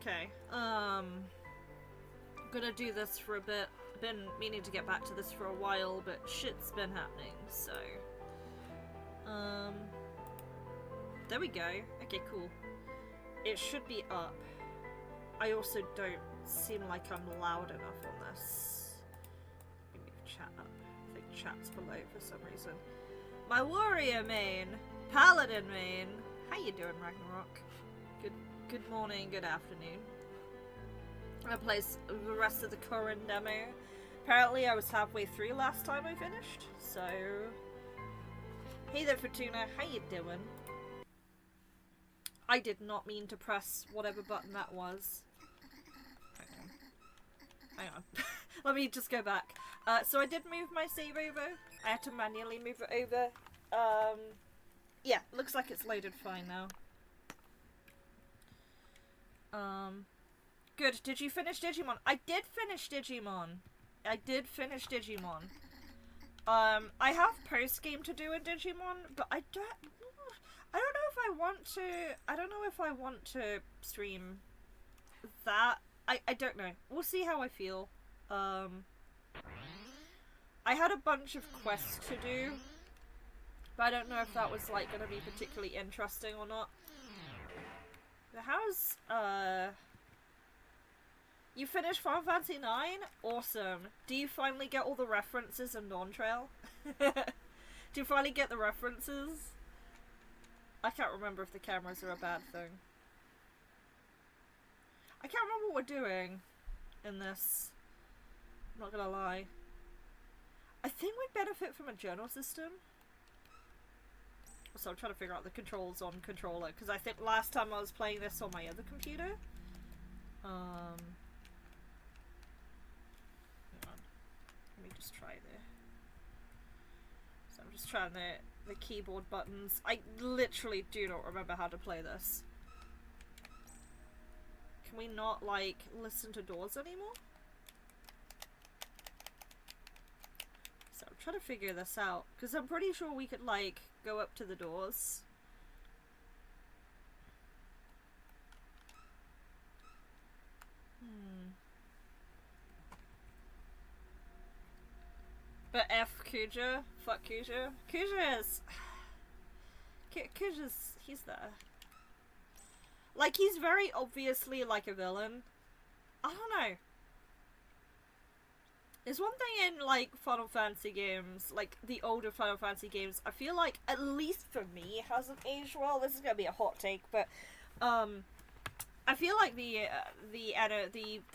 Okay. Gonna do this for a bit. Been meaning to get back to this for a while, but shit's been happening, so... There we go. Okay, cool. It should be up. I also don't seem like I'm loud enough on this. Let me move chat up. I think chat's below for some reason. My warrior main! Paladin main! How you doing, Ragnarok? Good morning, good afternoon. I played the rest of the Corinne Demo. Apparently I was halfway through last time I finished, so... Hey there, Fortuna, how you doing? I did not mean to press whatever button that was. Hang on. Let me just go back. So I did move my save over. I had to manually move it over. Yeah, looks like it's loaded fine now. Good. Did you finish Digimon? I did finish Digimon. I have post-game to do in Digimon, but I don't know if I want to stream that. I don't know. We'll see how I feel. I had a bunch of quests to do, but I don't know if that was like gonna be particularly interesting or not. How's you finished Final Fantasy IX? Awesome. Do you finally get all the references in Dawn Trail? Do you finally get the references? I can't remember if the cameras are a bad thing. I can't remember what we're doing in this. I'm not gonna lie. I think we'd benefit from a journal system. So I'm trying to figure out the controls on controller, because I think last time I was playing this on my other computer. Hang on. Let me just try there. So I'm just trying the keyboard buttons. I literally do not remember how to play this. Can we not, like, listen to doors anymore? So I'm trying to figure this out, because I'm pretty sure we could, like, go up to the doors. But F Kuja? Fuck Kuja. Kuja's... he's there. Like, he's very obviously, like, a villain. I don't know. There's one thing in, like, Final Fantasy games, like, the older Final Fantasy games, I feel like, at least for me, it hasn't aged well. This is gonna be a hot take, but, I feel like the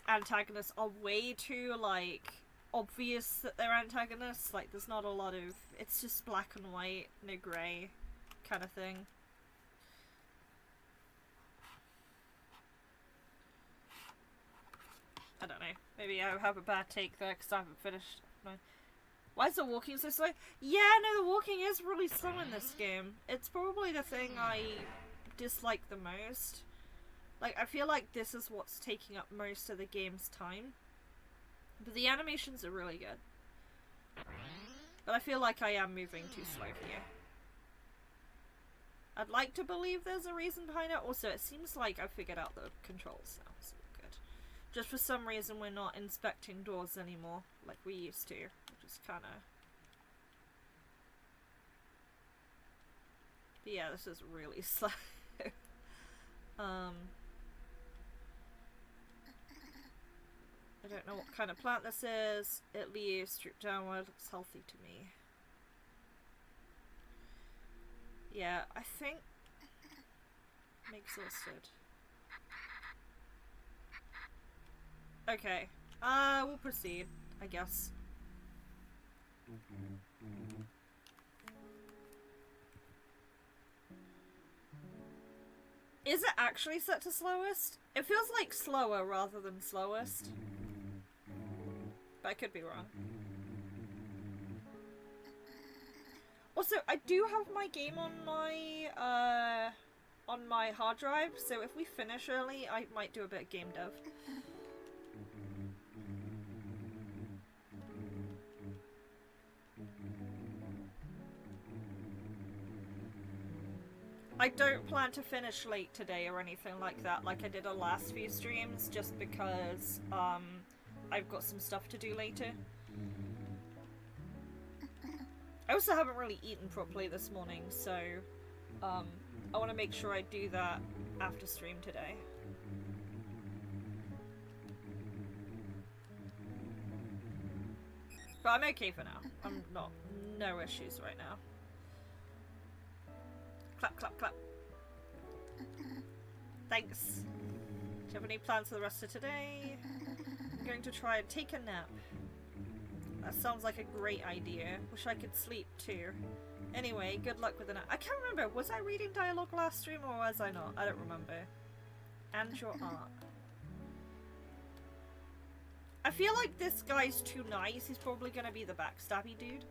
antagonists are way too, like, obvious that they're antagonists. Like, there's not a lot of... It's just black and white, no grey kind of thing. I don't know. Maybe I have a bad take there because I haven't finished. No. Why is the walking so slow? Yeah, no, the walking is really slow in this game. It's probably the thing I dislike the most. Like, I feel like this is what's taking up most of the game's time. But the animations are really good. But I feel like I am moving too slow here. I'd like to believe there's a reason behind it. Also, it seems like I figured out the controls now, so good. Just for some reason we're not inspecting doors anymore, like we used to. Which is kinda... But yeah, this is really slow. I don't know what kind of plant this is. It leaves, droop downward, looks healthy to me. Yeah, I think I'm exhausted. Okay. We'll proceed, I guess. Is it actually set to slowest? It feels like slower rather than slowest. But I could be wrong. Also, I do have my game on my hard drive, so if we finish early, I might do a bit of game dev. I don't plan to finish late today or anything like that, like I did on last few streams, just because, I've got some stuff to do later. I also haven't really eaten properly this morning, so, I want to make sure I do that after stream today. But I'm okay for now. No issues right now. Clap, clap, clap. Thanks. Do you have any plans for the rest of today? I'm going to try and take a nap. That sounds like a great idea. Wish I could sleep too. Anyway, good luck with the nap. I can't remember. Was I reading dialogue last stream or was I not? I don't remember. And your art. I feel like this guy's too nice. He's probably gonna be the backstabby dude.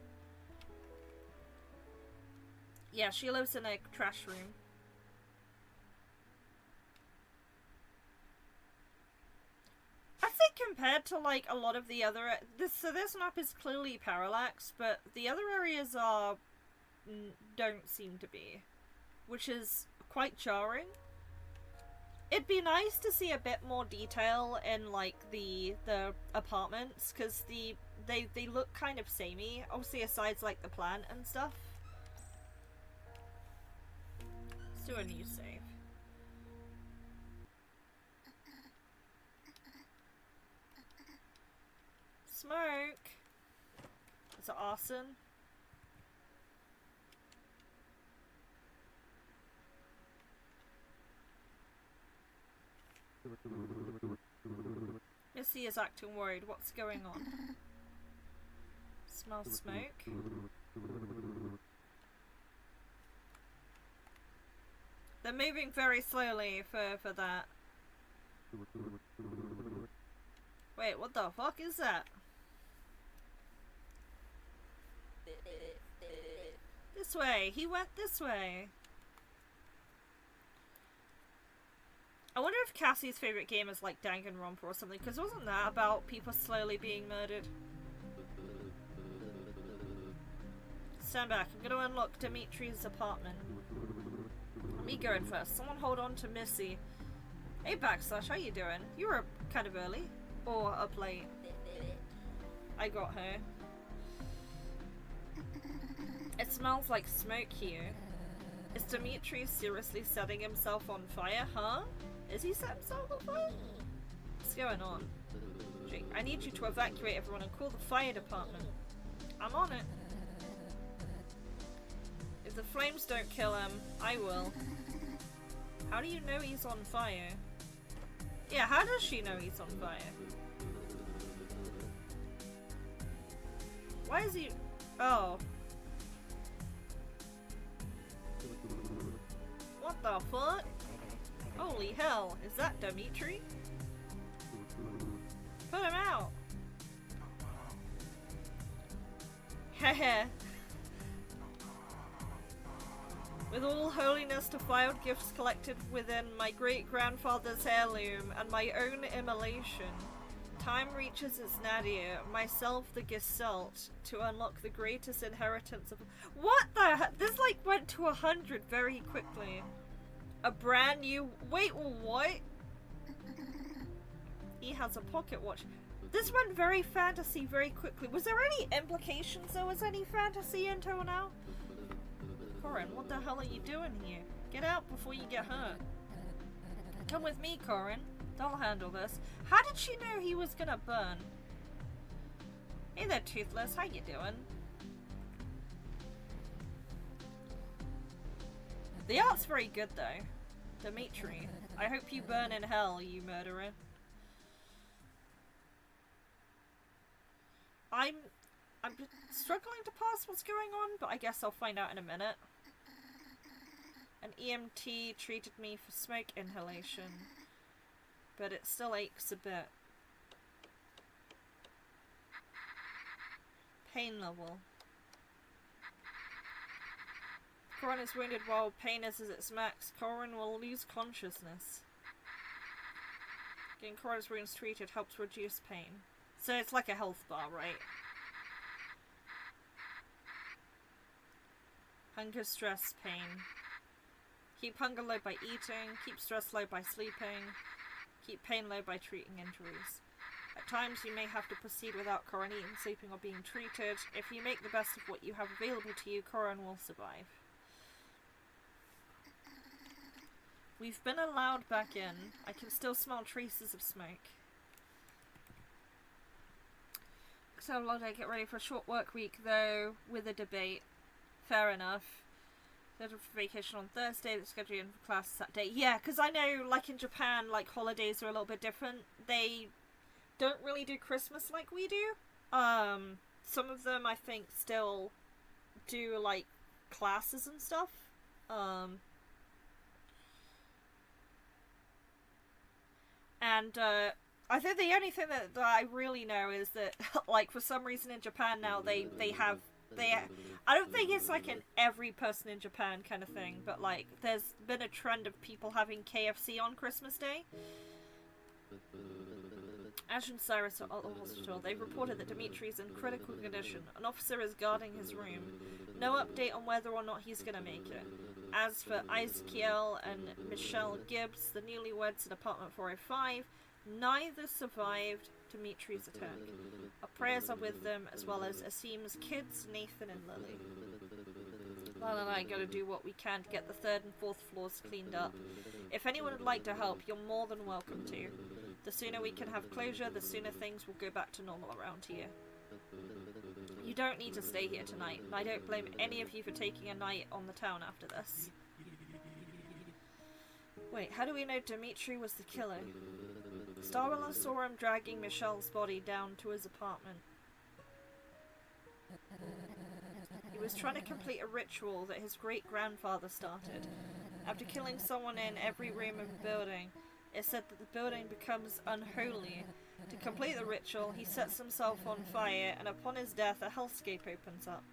Yeah, she lives in a trash room. I think compared to like a lot of the other... this map is clearly parallax, but the other areas are... don't seem to be. Which is quite jarring. It'd be nice to see a bit more detail in like the apartments, because they look kind of samey, obviously aside like the plant and stuff. Let's do a new save. Smoke! Is it arson? Missy is acting worried. What's going on? Smell smoke? They're moving very slowly for that. Wait, what the fuck is that? This way! He went this way! I wonder if Cassie's favourite game is like Danganronpa or something, because wasn't that about people slowly being murdered? Stand back, I'm gonna unlock Dimitri's apartment. Me going first. Someone hold on to Missy. Hey Backslash, how you doing? You were kind of early. Or up late. I got her. It smells like smoke here. Is Dimitri seriously setting himself on fire, huh? Is he setting himself on fire? What's going on? Jake, I need you to evacuate everyone and call the fire department. I'm on it. If the flames don't kill him, I will. How do you know he's on fire? Yeah, how does she know he's on fire? Why is he... oh. What the fuck? Holy hell, is that Dimitri? Put him out! Heh. With all holiness to filed gifts collected within my great-grandfather's heirloom and my own immolation, time reaches its nadir, myself the Gestalt, to unlock the greatest inheritance of— what the heck? This like went to 100 very quickly. A brand new— wait, what? He has a pocket watch. This went very fantasy very quickly. Was there any implications there was any fantasy until now? Corinne, what the hell are you doing here? Get out before you get hurt. Come with me, Corinne. They'll handle this. How did she know he was gonna burn? Hey there, Toothless. How you doing? The art's very good, though. Dimitri, I hope you burn in hell, you murderer. I'm struggling to pass what's going on, but I guess I'll find out in a minute. An EMT treated me for smoke inhalation, but it still aches a bit. Pain level. Corinne is wounded while pain is at its max. Corinne will lose consciousness. Getting Corinne's wounds treated helps reduce pain. So it's like a health bar, right? Hunger, stress, pain. Keep hunger low by eating, keep stress low by sleeping, keep pain low by treating injuries. At times you may have to proceed without Corin eating, sleeping, or being treated. If you make the best of what you have available to you, Corin will survive. We've been allowed back in. I can still smell traces of smoke. So long day, get ready for a short work week though, with a debate. Fair enough. Scheduled for vacation on Thursday, the schedule in for class Saturday. Yeah, because I know, like in Japan, like holidays are a little bit different. They don't really do Christmas like we do. Some of them I think still do like classes and stuff. And I think the only thing that I really know is that like for some reason in Japan now they have I don't think it's like an every person in Japan kind of thing, but like there's been a trend of people having KFC on Christmas Day. Ash and Cyrus are at the hospital. They've reported that Dimitri is in critical condition. An officer is guarding his room. No update on whether or not he's gonna make it. As for Ezekiel and Michelle Gibbs, the newlyweds in apartment 405, neither survived Dimitri's attack. Our prayers are with them, as well as Asim's kids, Nathan and Lily. Lyle and I gotta do what we can to get the 3rd and 4th floors cleaned up. If anyone would like to help, you're more than welcome to. The sooner we can have closure, the sooner things will go back to normal around here. You don't need to stay here tonight, and I don't blame any of you for taking a night on the town after this. Wait, how do we know Dimitri was the killer? Starwell saw him dragging Michelle's body down to his apartment. He was trying to complete a ritual that his great-grandfather started. After killing someone in every room of the building, it said that the building becomes unholy. To complete the ritual, he sets himself on fire, and upon his death, a hellscape opens up.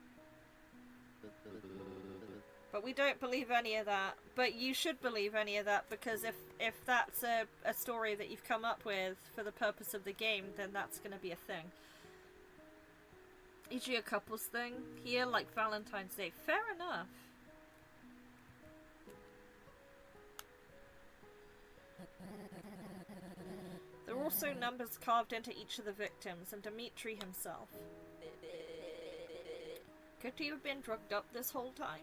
But we don't believe any of that. But you should believe any of that, because if that's a story that you've come up with for the purpose of the game, then that's going to be a thing. E.g. a couples thing here, like Valentine's Day. Fair enough. There are also numbers carved into each of the victims, and Dimitri himself. Could he have been drugged up this whole time?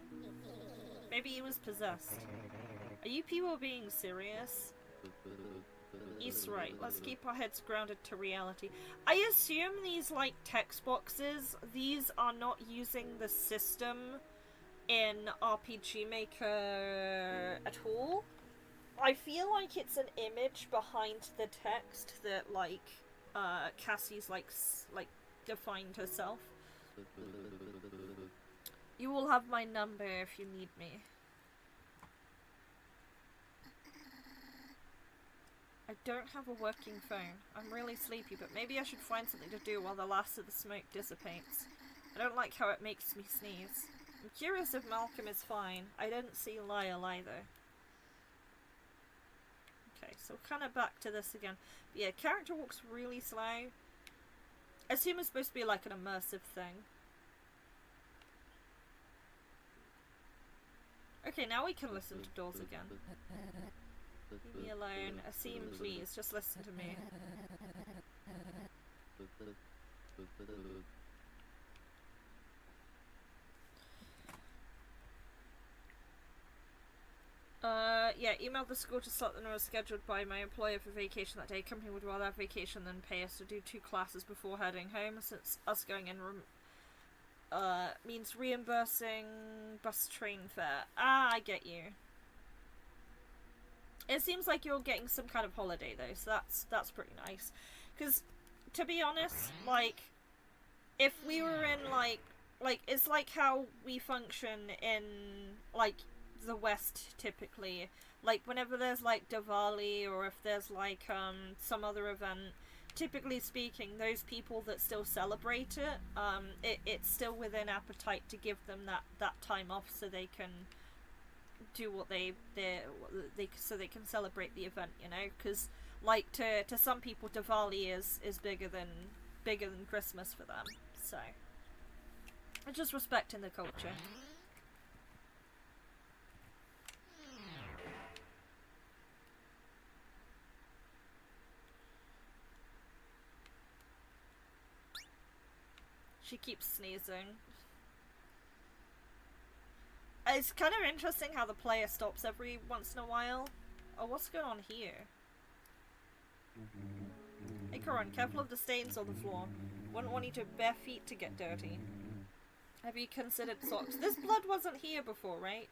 Maybe he was possessed. Are you people being serious? He's right. Let's keep our heads grounded to reality. I assume these, like, text boxes, these are not using the system in RPG Maker at all. I feel like it's an image behind the text that, like, Cassie's, like, defined herself. You will have my number if you need me. I don't have a working phone. I'm really sleepy, but maybe I should find something to do while the last of the smoke dissipates. I don't like how it makes me sneeze. I'm curious if Malcolm is fine. I didn't see Lyle either. Okay, so kind of back to this again. But yeah, character walks really slow. I assume it's supposed to be like an immersive thing. Okay, now we can listen to doors again. Leave me alone. Asim, please, just listen to me. Yeah, emailed the school to let them know I was scheduled by my employer for vacation that day. Company would rather have vacation than pay us to do 2 classes before heading home, since us going in means reimbursing bus train fare. Ah, I get you. It seems like you're getting some kind of holiday though, so that's pretty nice. Because, to be honest, like, if we were in, like, it's like how we function in, like, the West typically. Like, whenever there's, like, Diwali, or if there's, like, some other event, typically speaking, those people that still celebrate it, it's still within appetite to give them that time off so they can do what so they can celebrate the event, you know, because like to some people Diwali is bigger than Christmas for them, so I'm just respecting the culture. She keeps sneezing. It's kind of interesting how the player stops every once in a while. Oh, what's going on here? Hey Corinne, careful of the stains on the floor. Wouldn't want you to bare feet to get dirty. Have you considered socks? This blood wasn't here before, right?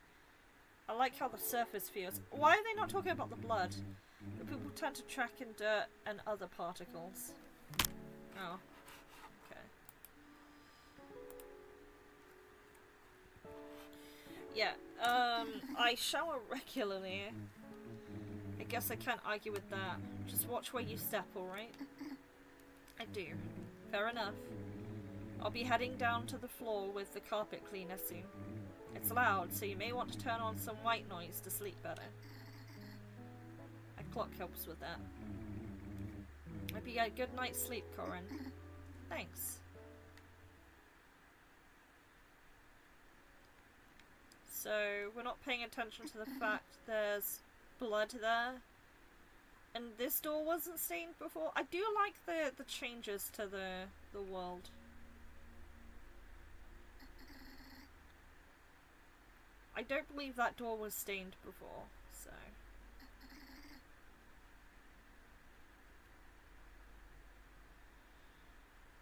I like how the surface feels. Why are they not talking about the blood? The people tend to track in dirt and other particles. Oh. Okay. Yeah, I shower regularly. I guess I can't argue with that. Just watch where you step, alright? I do. Fair enough. I'll be heading down to the floor with the carpet cleaner soon. It's loud, so you may want to turn on some white noise to sleep better. A clock helps with that. Hope you get a good night's sleep, Corinne. Thanks. So, we're not paying attention to the fact there's blood there. And this door wasn't stained before. I do like the changes to the world. I don't believe that door was stained before, so...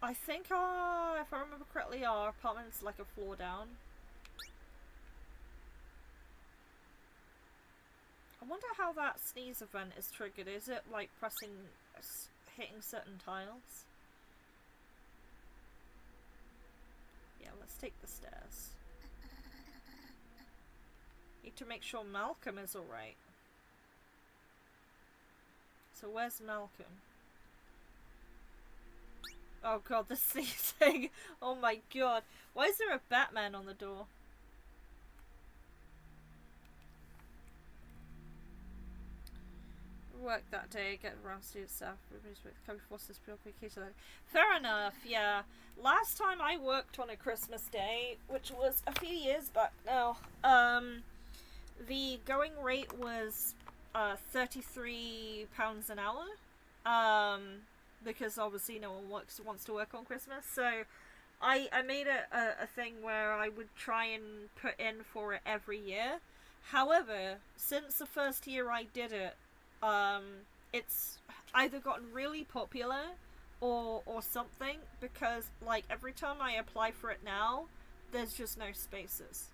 I think, if I remember correctly, our apartment's like a floor down. I wonder how that sneeze event is triggered. Is it like hitting certain tiles? Yeah, let's take the stairs. Need to make sure Malcolm is alright. So where's Malcolm? Oh god, the sneezing! Oh my god. Why is there a Batman on the door? Work that day, get around student staff, come before this fair enough, yeah. Last time I worked on a Christmas day, which was a few years back now, the going rate was £33 an hour, because obviously no one wants to work on Christmas, so I made a thing where I would try and put in for it every year. However, since the first year I did it, it's either gotten really popular or something, because like every time I apply for it now, there's just no spaces.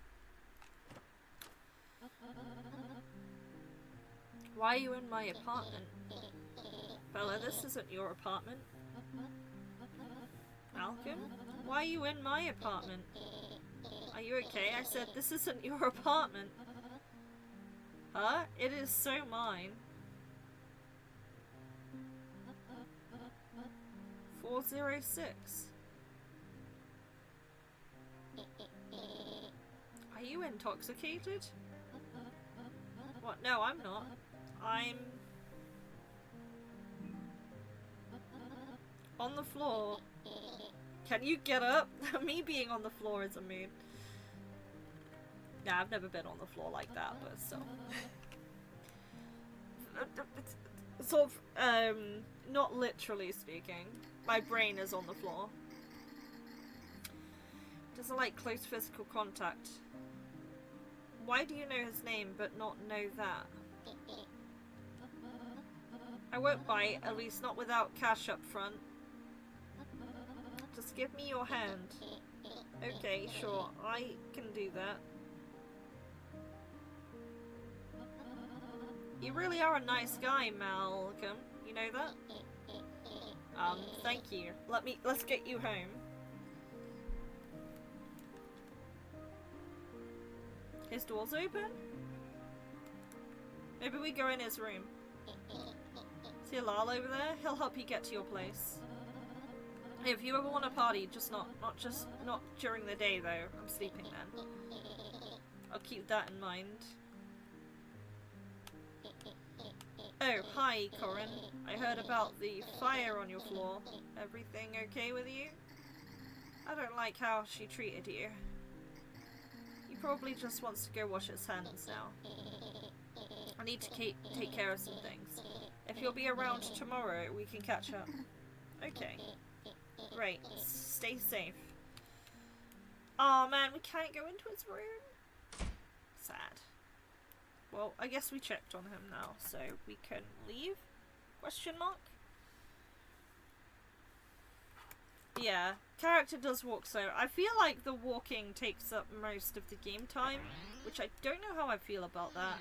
Why are you in my apartment? Bella, this isn't your apartment. Malcolm, why are you in my apartment? Are you okay? I said this isn't your apartment. Huh? It is so mine. 406. Are you intoxicated? What? No, I'm not. I'm on the floor. Can you get up? Me being on the floor is a mood. Nah, I've never been on the floor like that, but still. Sort of, not literally speaking. My brain is on the floor. Doesn't like close physical contact. Why do you know his name but not know that? I won't bite, at least not without cash up front. Just give me your hand. Okay, sure, I can do that. You really are a nice guy, Malcolm. You know that? Thank you. Let's get you home. His door's open? Maybe we go in his room. See Lal over there? He'll help you get to your place. Hey, if you ever want a party, just not during the day though. I'm sleeping then. I'll keep that in mind. Oh, hi, Corinne. I heard about the fire on your floor. Everything okay with you? I don't like how she treated you. He probably just wants to go wash his hands now. I need to take care of some things. If you'll be around tomorrow, we can catch up. Okay. Great. Stay safe. Oh man, we can't go into his room. Sad. Well, I guess we checked on him now, so we can leave? Question mark? Yeah, character does walk slow. I feel like the walking takes up most of the game time, which I don't know how I feel about that.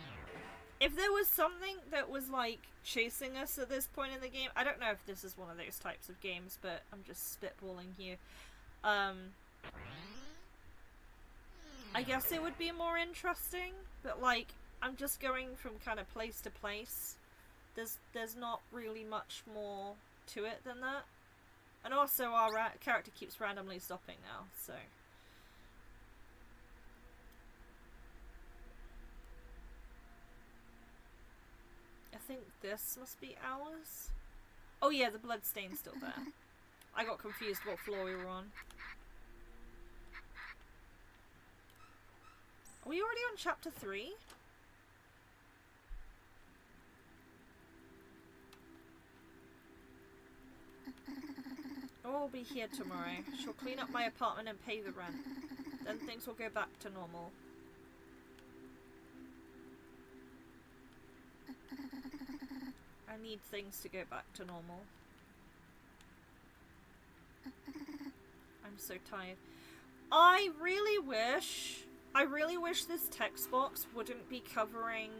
If there was something that was like chasing us at this point in the game, I don't know if this is one of those types of games, but I'm just spitballing here. I guess it would be more interesting, but like, I'm just going from kind of place to place. There's not really much more to it than that. And also our character keeps randomly stopping now, so... I think this must be ours. Oh yeah, the bloodstain's still there. I got confused what floor we were on. Are we already on chapter 3? I'll be here tomorrow. She'll clean up my apartment and pay the rent. Then things will go back to normal. I need things to go back to normal. I'm so tired. I really wish this text box wouldn't be covering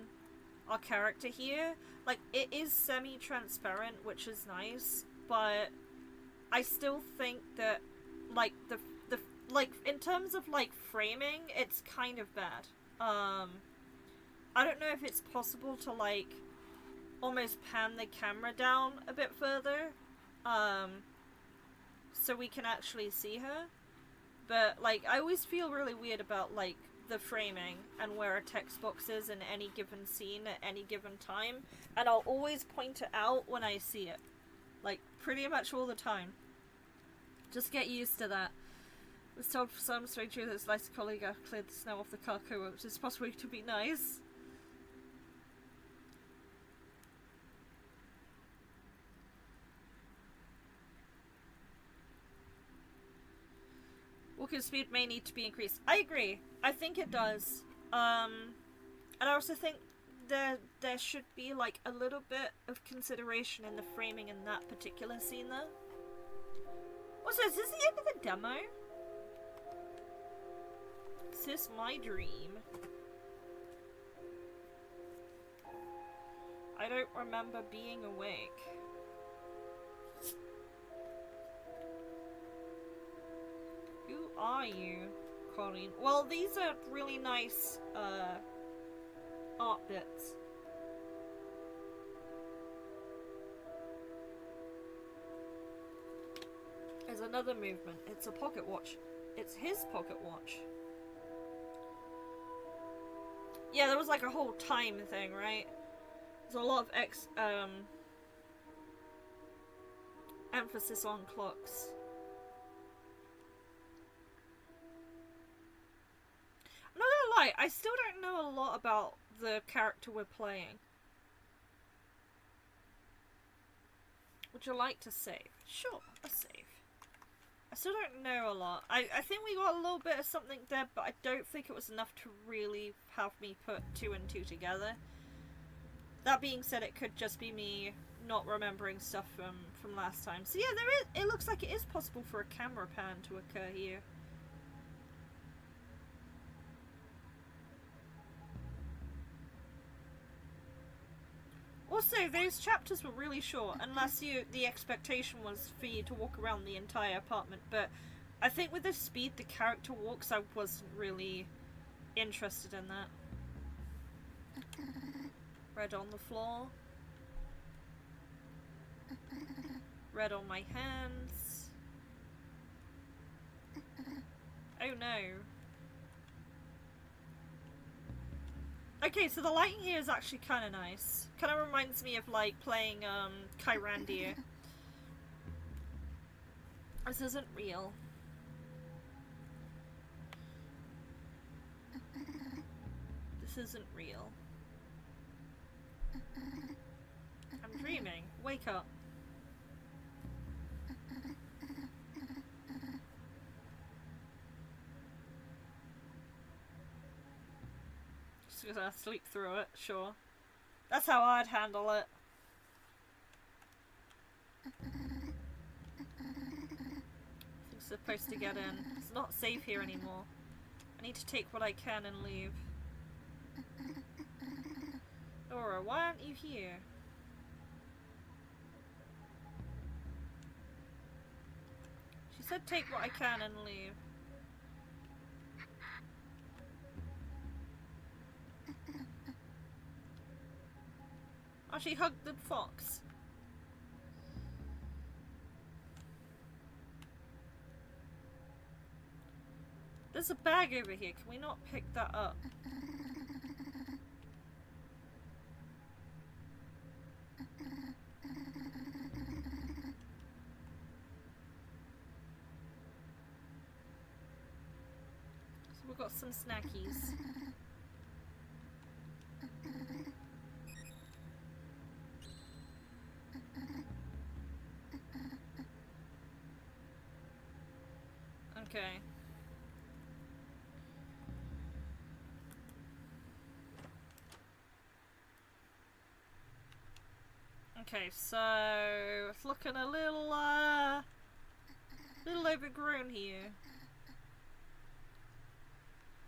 our character here. Like, it is semi-transparent, which is nice, but I still think that, like, like, in terms of, like, framing, it's kind of bad. I don't know if it's possible to, like, almost pan the camera down a bit further, so we can actually see her. But, like, I always feel really weird about, like, the framing and where a text box is in any given scene at any given time, and I'll always point it out when I see it. Like, pretty much all the time. Just get used to that. I was told for some strange reason this nice colleague cleared the snow off the car coat, which is possibly to be nice. Walking speed may need to be increased. I agree. I think it does. And I also think there should be like a little bit of consideration in the framing in that particular scene there. Also, is this the end of the demo? Is this my dream? I don't remember being awake. Who are you, Corinne? Well, these are really nice, art bits. There's another movement. It's a pocket watch. It's his pocket watch. Yeah, there was like a whole time thing, right? There's a lot of emphasis on clocks. I'm not gonna lie, I still don't know a lot about the character we're playing. Would you like to save? Sure, a save. I still don't know a lot. I think we got a little bit of something there, but I don't think it was enough to really have me put 2 and 2 together. That being said, it could just be me not remembering stuff from last time. So yeah, it looks like it is possible for a camera pan to occur here. Also, those chapters were really short, unless the expectation was for you to walk around the entire apartment, but I think with the speed the character walks, I wasn't really interested in that. Red on the floor. Red on my hands. Oh no. Okay, so the lighting here is actually kind of nice. Kind of reminds me of like playing Kyrandia. This isn't real. This isn't real. I'm dreaming. Wake up. Just gonna sleep through it, sure. That's how I'd handle it. I'm supposed to get in. It's not safe here anymore. I need to take what I can and leave. Laura, why aren't you here? She said take what I can and leave. Oh, she hugged the fox. There's a bag over here. Can we not pick that up? So we've got some snackies. Okay. Okay, so it's looking a little overgrown here.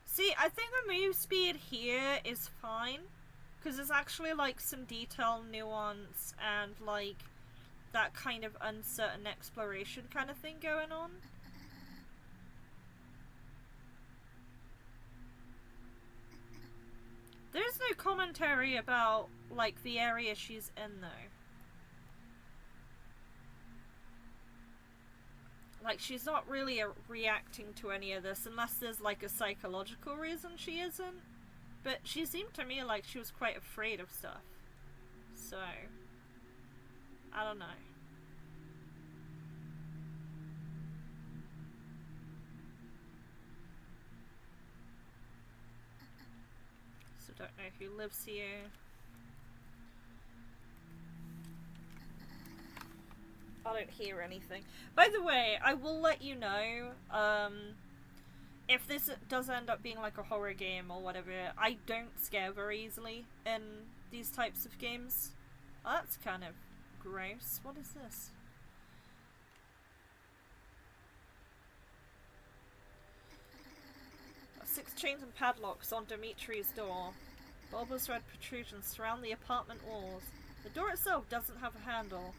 See, I think the move speed here is fine, because there's actually like some detail, nuance, and like that kind of uncertain exploration kind of thing going on. There's no commentary about like the area she's in though. Like, she's not really reacting to any of this unless there's like a psychological reason she isn't. But she seemed to me like she was quite afraid of stuff. So, I don't know. So don't know who lives here. I don't hear anything. By the way, I will let you know, if this does end up being like a horror game or whatever. I don't scare very easily in these types of games. Oh, that's kind of gross. What is this? Six chains and padlocks on Dimitri's door. Bulbous red protrusions surround the apartment walls. The door itself doesn't have a handle.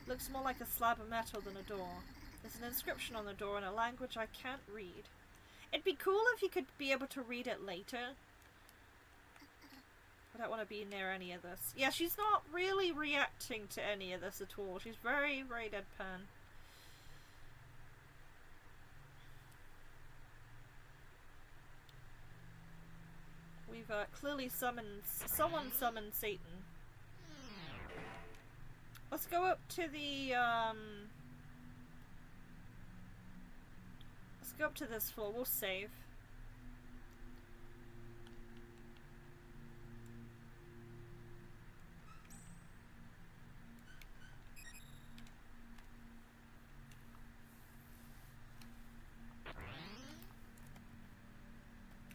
Looks more like a slab of metal than a door. There's an inscription on the door in a language I can't read. It'd be cool if you could be able to read it later. I don't want to be near any of this. Yeah, she's not really reacting to any of this at all. She's very, very deadpan. We've clearly summoned... Someone summoned Satan. Let's go up to the, let's go up to this floor. We'll save.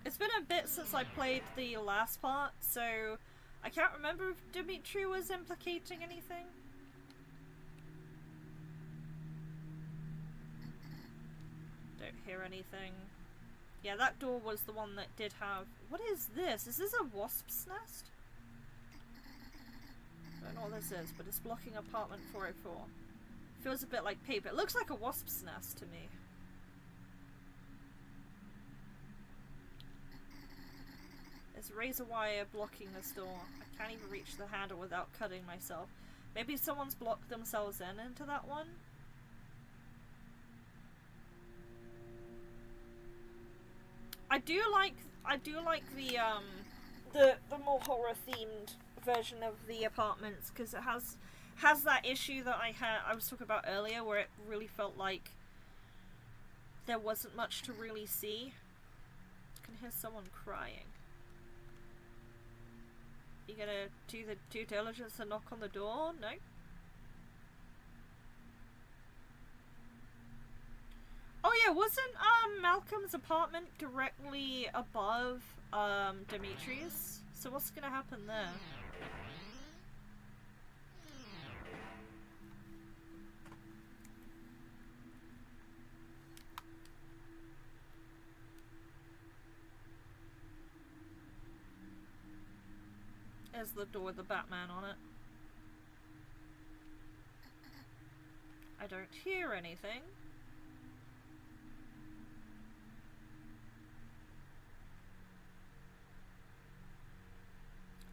It's been a bit since I played the last part, so I can't remember if Dimitri was implicating anything. Don't hear anything. Yeah, that door was the one that did have... What is this? Is this a wasp's nest? I don't know what this is, but it's blocking apartment 404. Feels a bit like paper. It looks like a wasp's nest to me. There's razor wire blocking this door. I can't even reach the handle without cutting myself. Maybe someone's blocked themselves into that one? I do like the more horror themed version of the apartments, because it has that issue that I was talking about earlier, where it really felt like there wasn't much to really see. I can hear someone crying. You gonna do the due diligence and knock on the door? No? Oh yeah, wasn't Malcolm's apartment directly above Dimitri's? So what's gonna happen there? There's the door with the Batman on it. I don't hear anything.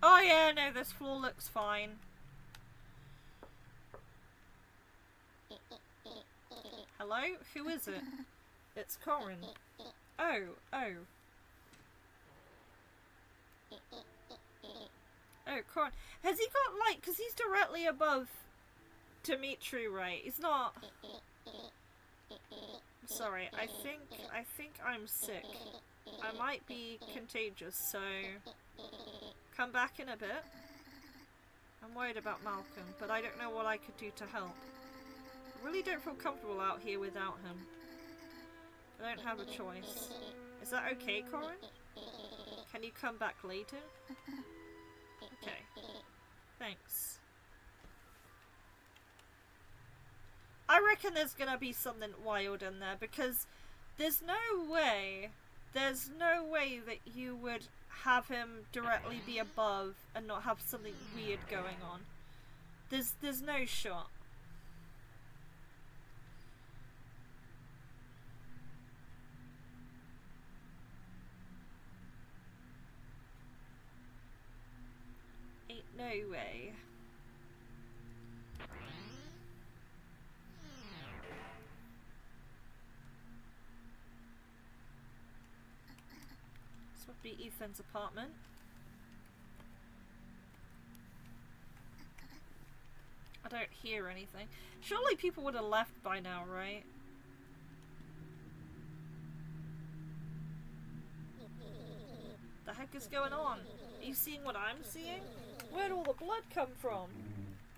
Oh yeah, no, this floor looks fine. Hello? Who is it? It's Corinne. Oh. Oh, Corinne. Has he got, like, because he's directly above Dimitri, right? He's not... Sorry, I think I'm sick. I might be contagious, so... Come back in a bit. I'm worried about Malcolm, but I don't know what I could do to help. I really don't feel comfortable out here without him. I don't have a choice. Is that okay, Corinne? Can you come back later? Okay. Thanks. I reckon there's gonna be something wild in there, because there's no way that you would have him directly be above and not have something weird going on. There's no shot. Ain't no way. This would be Ethan's apartment. I don't hear anything. Surely people would have left by now, right? The heck is going on? Are you seeing what I'm seeing? Where'd all the blood come from?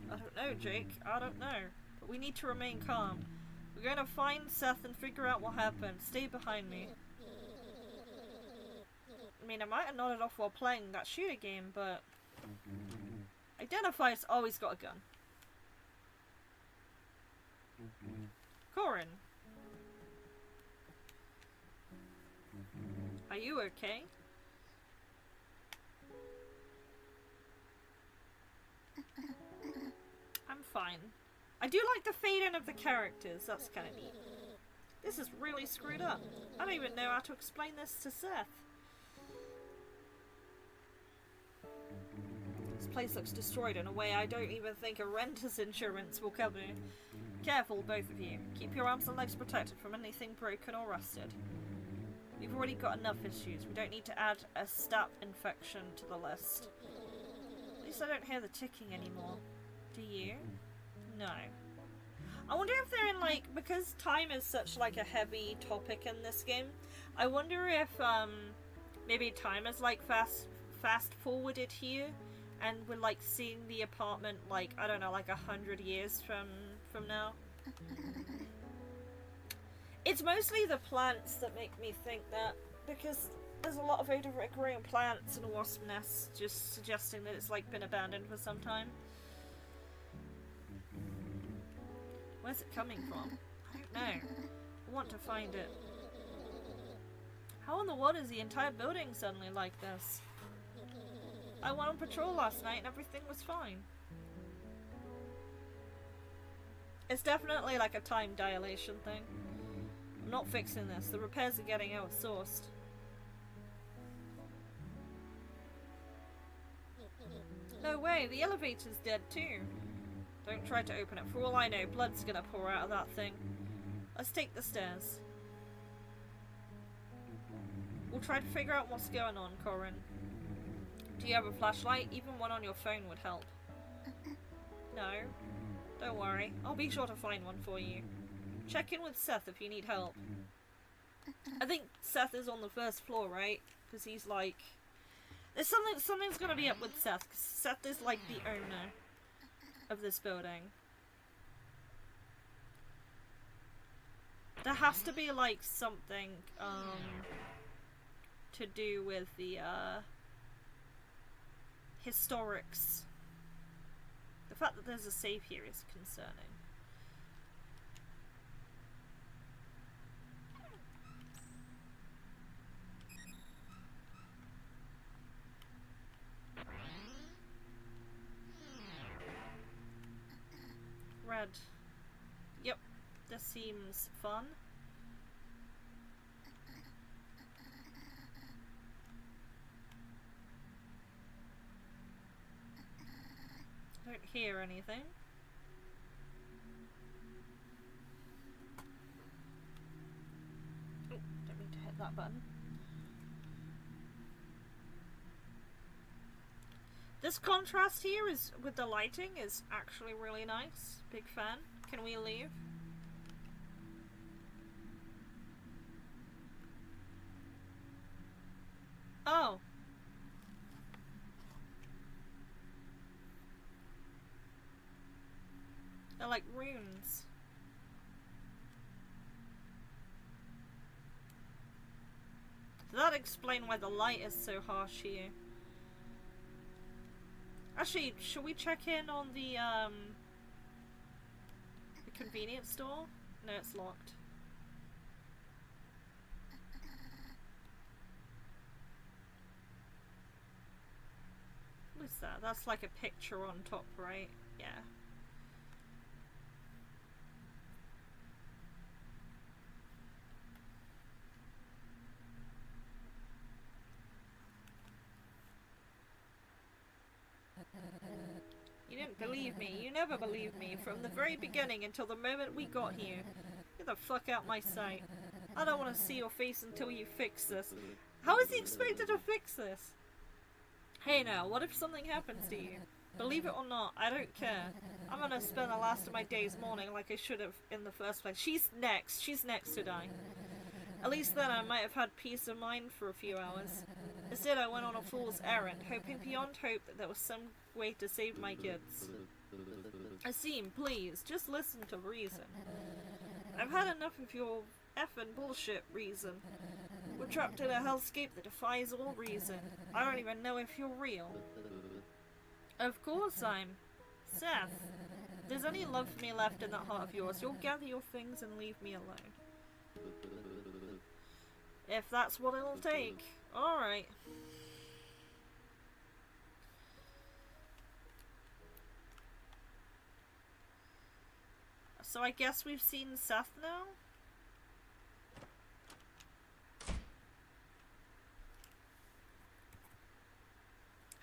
I don't know, Jake. I don't know. But we need to remain calm. We're going to find Seth and figure out what happened. Stay behind me. I mean, I might have nodded off while playing that shooter game, but... Identify's always got a gun. Corinne. Are you okay? I'm fine. I do like the fade in of the characters, that's kind of neat. This is really screwed up. I don't even know how to explain this to Seth. This place looks destroyed in a way I don't even think a renter's insurance will cover. Careful, both of you. Keep your arms and legs protected from anything broken or rusted. We've already got enough issues. We don't need to add a staph infection to the list. At least I don't hear the ticking anymore. Do you? No. I wonder if they're in, like, because time is such, like, a heavy topic in this game, I wonder if, maybe time is, like, fast forwarded here, and we're, like, seeing the apartment, like, I don't know, like 100 years from now. It's mostly the plants that make me think that, because there's a lot of overgrown plants and wasp nests, just suggesting that it's, like, been abandoned for some time. Where's it coming from? I don't know. I want to find it. How in the world is the entire building suddenly like this? I went on patrol last night and everything was fine. It's definitely like a time dilation thing. I'm not fixing this. The repairs are getting outsourced. No way, the elevator's dead too. Don't try to open it. For all I know, blood's gonna pour out of that thing. Let's take the stairs. We'll try to figure out what's going on, Corinne. Do you have a flashlight? Even one on your phone would help. No? Don't worry. I'll be sure to find one for you. Check in with Seth if you need help. I think Seth is on the first floor, right? Because he's like... There's something's gonna be up with Seth, because Seth is like the owner of this building. There has to be like something to do with the historics. The fact that there's a save here is concerning. Red. Yep, this seems fun. I don't hear anything. Oh, don't mean to hit that button. This contrast here is with the lighting is actually really nice. Big fan. Can we leave? Oh. They're like runes. Does that explain why the light is so harsh here? Actually, should we check in on the convenience store? No, it's locked. What is that? That's like a picture on top, right? Yeah. You didn't believe me. You never believed me from the very beginning until the moment we got here. Get the fuck out my sight. I don't want to see your face until you fix this. How is he expected to fix this? Hey now, what if something happens to you? Believe it or not, I don't care. I'm gonna spend the last of my days mourning like I should have in the first place. She's next. She's next to die. At least then I might have had peace of mind for a few hours. Instead I went on a fool's errand, hoping beyond hope that there was some way to save my kids. Asim, please, just listen to reason. I've had enough of your effing bullshit, reason. We're trapped in a hellscape that defies all reason. I don't even know if you're real. Of course I'm. Seth, if there's any love for me left in that heart of yours, you'll gather your things and leave me alone. If that's what it'll take. Alright. So I guess we've seen Seth now?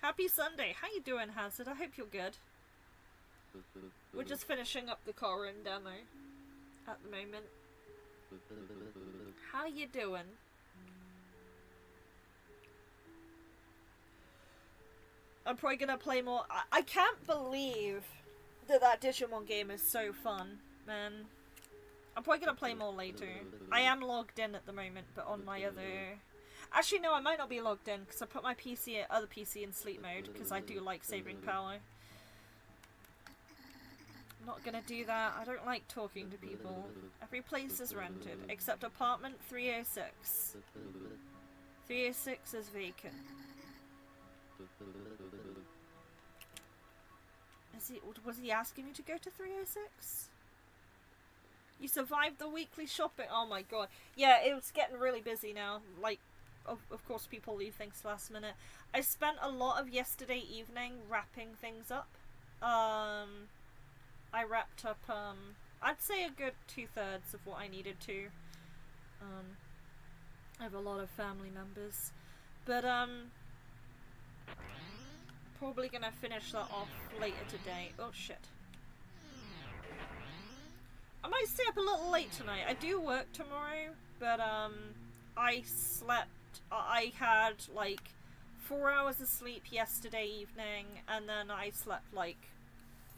Happy Sunday. How you doing, Hazard? I hope you're good. We're just finishing up the Corinne Demo at the moment. How you doing? I'm probably gonna play more. I can't believe that Digimon game is so fun, man. I'm probably gonna play more later. I am logged in at the moment, but on my other... Actually, no, I might not be logged in, because I put my other PC in sleep mode, because I do like saving power. I'm not gonna do that. I don't like talking to people. Every place is rented, except apartment 306. 306 is vacant. Was he asking me to go to 306? You survived the weekly shopping. Oh my god. Yeah, it was getting really busy now. Like, of course people leave things last minute. I spent a lot of yesterday evening wrapping things up. I wrapped up, I'd say a good 2/3 of what I needed to. I have a lot of family members. But, probably gonna finish that off later today. Oh shit. I might stay up a little late tonight. I do work tomorrow, but I had like 4 hours of sleep yesterday evening, and then I slept like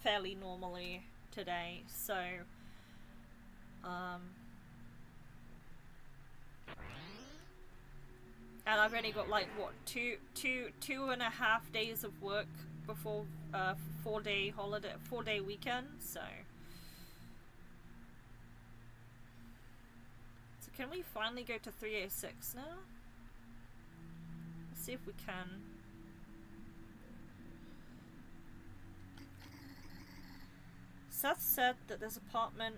fairly normally today, so and I've only got like what two and a half days of work before 4-day weekend, so can we finally go to 306 now? Let's see if we can. Seth said that this apartment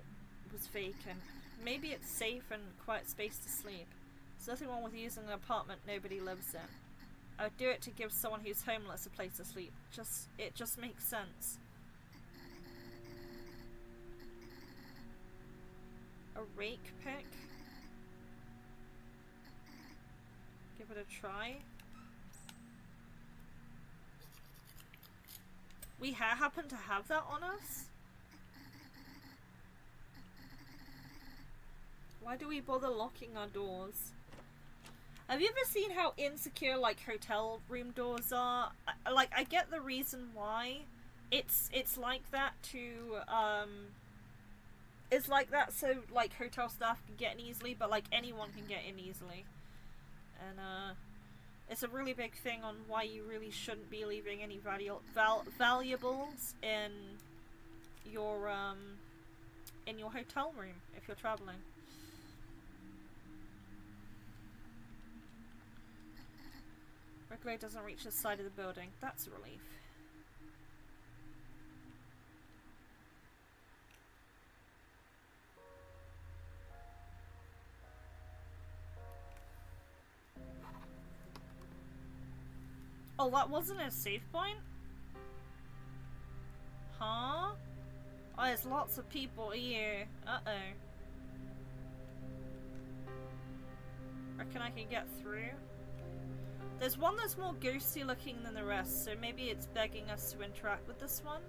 was vacant. Maybe it's safe and quiet space to sleep. There's nothing wrong with using an apartment nobody lives in. I would do it to give someone who's homeless a place to sleep. It just makes sense. A rake pick? Give it a try. We happen to have that on us? Why do we bother locking our doors? Have you ever seen how insecure, like, hotel room doors are? I get the reason why. It's like that to, it's like that so, like, hotel staff can get in easily, but, like, anyone can get in easily. And, it's a really big thing on why you really shouldn't be leaving any valuables in your hotel room if you're traveling. Regulator doesn't reach the side of the building. That's a relief. Oh, that wasn't a save point? Huh? Oh, there's lots of people here. Uh-oh. Reckon I can get through? There's one that's more ghosty looking than the rest, so maybe it's begging us to interact with this one.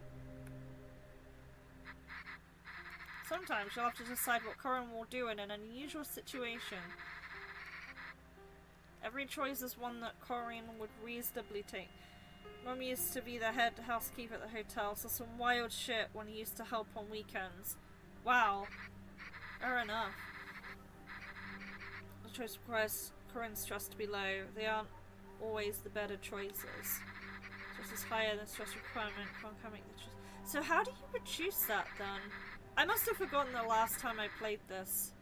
Sometimes you'll have to decide what Corinne will do in an unusual situation. Every choice is one that Corinne would reasonably take. Mum used to be the head housekeeper at the hotel, so some wild shit when he used to help on weekends. Wow. Fair enough. The choice requires Corinne's trust to be low. They aren't always the better choices. Just as higher than stress requirement can't make the choice. So how do you reduce that then? I must have forgotten the last time I played this.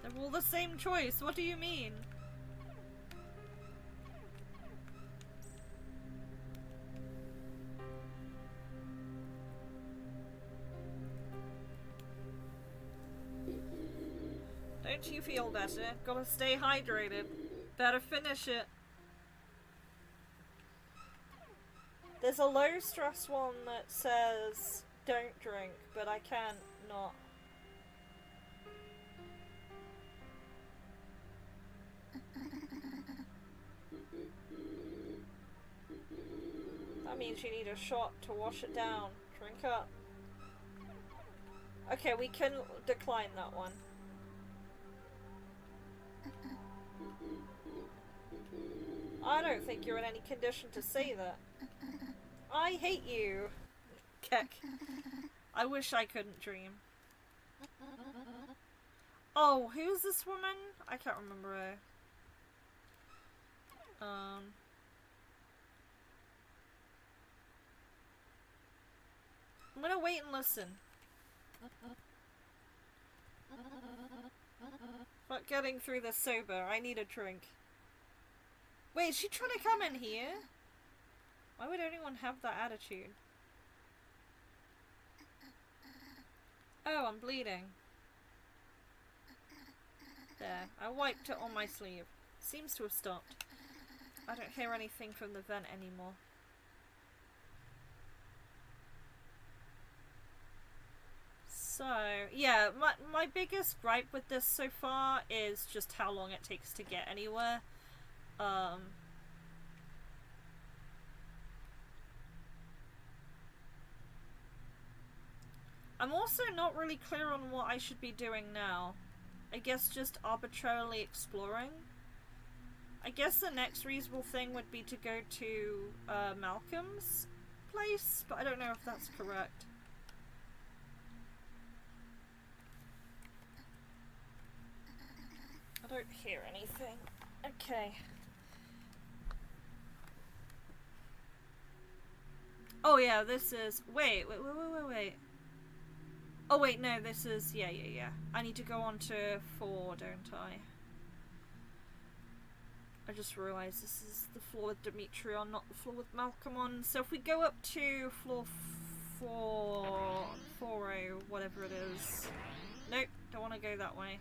They're all the same choice, what do you mean? Don't you feel better? Gotta stay hydrated. Better finish it. There's a low stress one that says don't drink, but I can't not. That means you need a shot to wash it down. Drink up. Okay, we can decline that one. I don't think you're in any condition to say that. I hate you. Keck. I wish I couldn't dream. Oh, who's this woman? I can't remember her. I'm gonna wait and listen. Not getting through this sober. I need a drink. Wait, is she trying to come in here? Why would anyone have that attitude? Oh, I'm bleeding. There. I wiped it on my sleeve. Seems to have stopped. I don't hear anything from the vent anymore. So, yeah, my biggest gripe with this so far is just how long it takes to get anywhere. I'm also not really clear on what I should be doing now. I guess just arbitrarily exploring. I guess the next reasonable thing would be to go to Malcolm's place, but I don't know if that's correct. I don't hear anything. Okay. Oh yeah, this is... Wait. Oh wait, no, this is... Yeah. I need to go on to 4, don't I? I just realised this is the floor with Dimitri on, not the floor with Malcolm on. So if we go up to floor 40, whatever it is. Nope, don't want to go that way.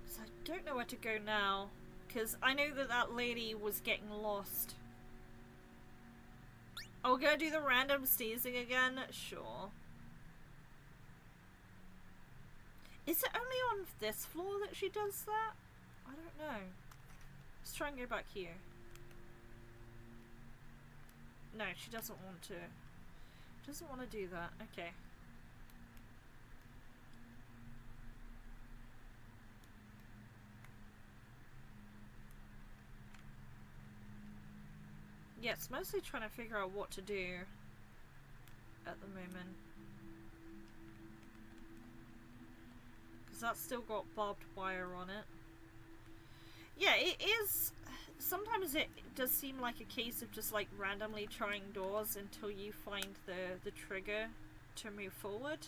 So I don't know where to go now. Because I know that that lady was getting lost. Oh, we're gonna do the random sneezing again? Sure. Is it only on this floor that she does that? I don't know. Let's try and go back here. No, she doesn't want to. She doesn't want to do that. Okay. Yeah, it's mostly trying to figure out what to do at the moment. Because that's still got barbed wire on it. Yeah, it is... Sometimes it does seem like a case of just like randomly trying doors until you find the trigger to move forward.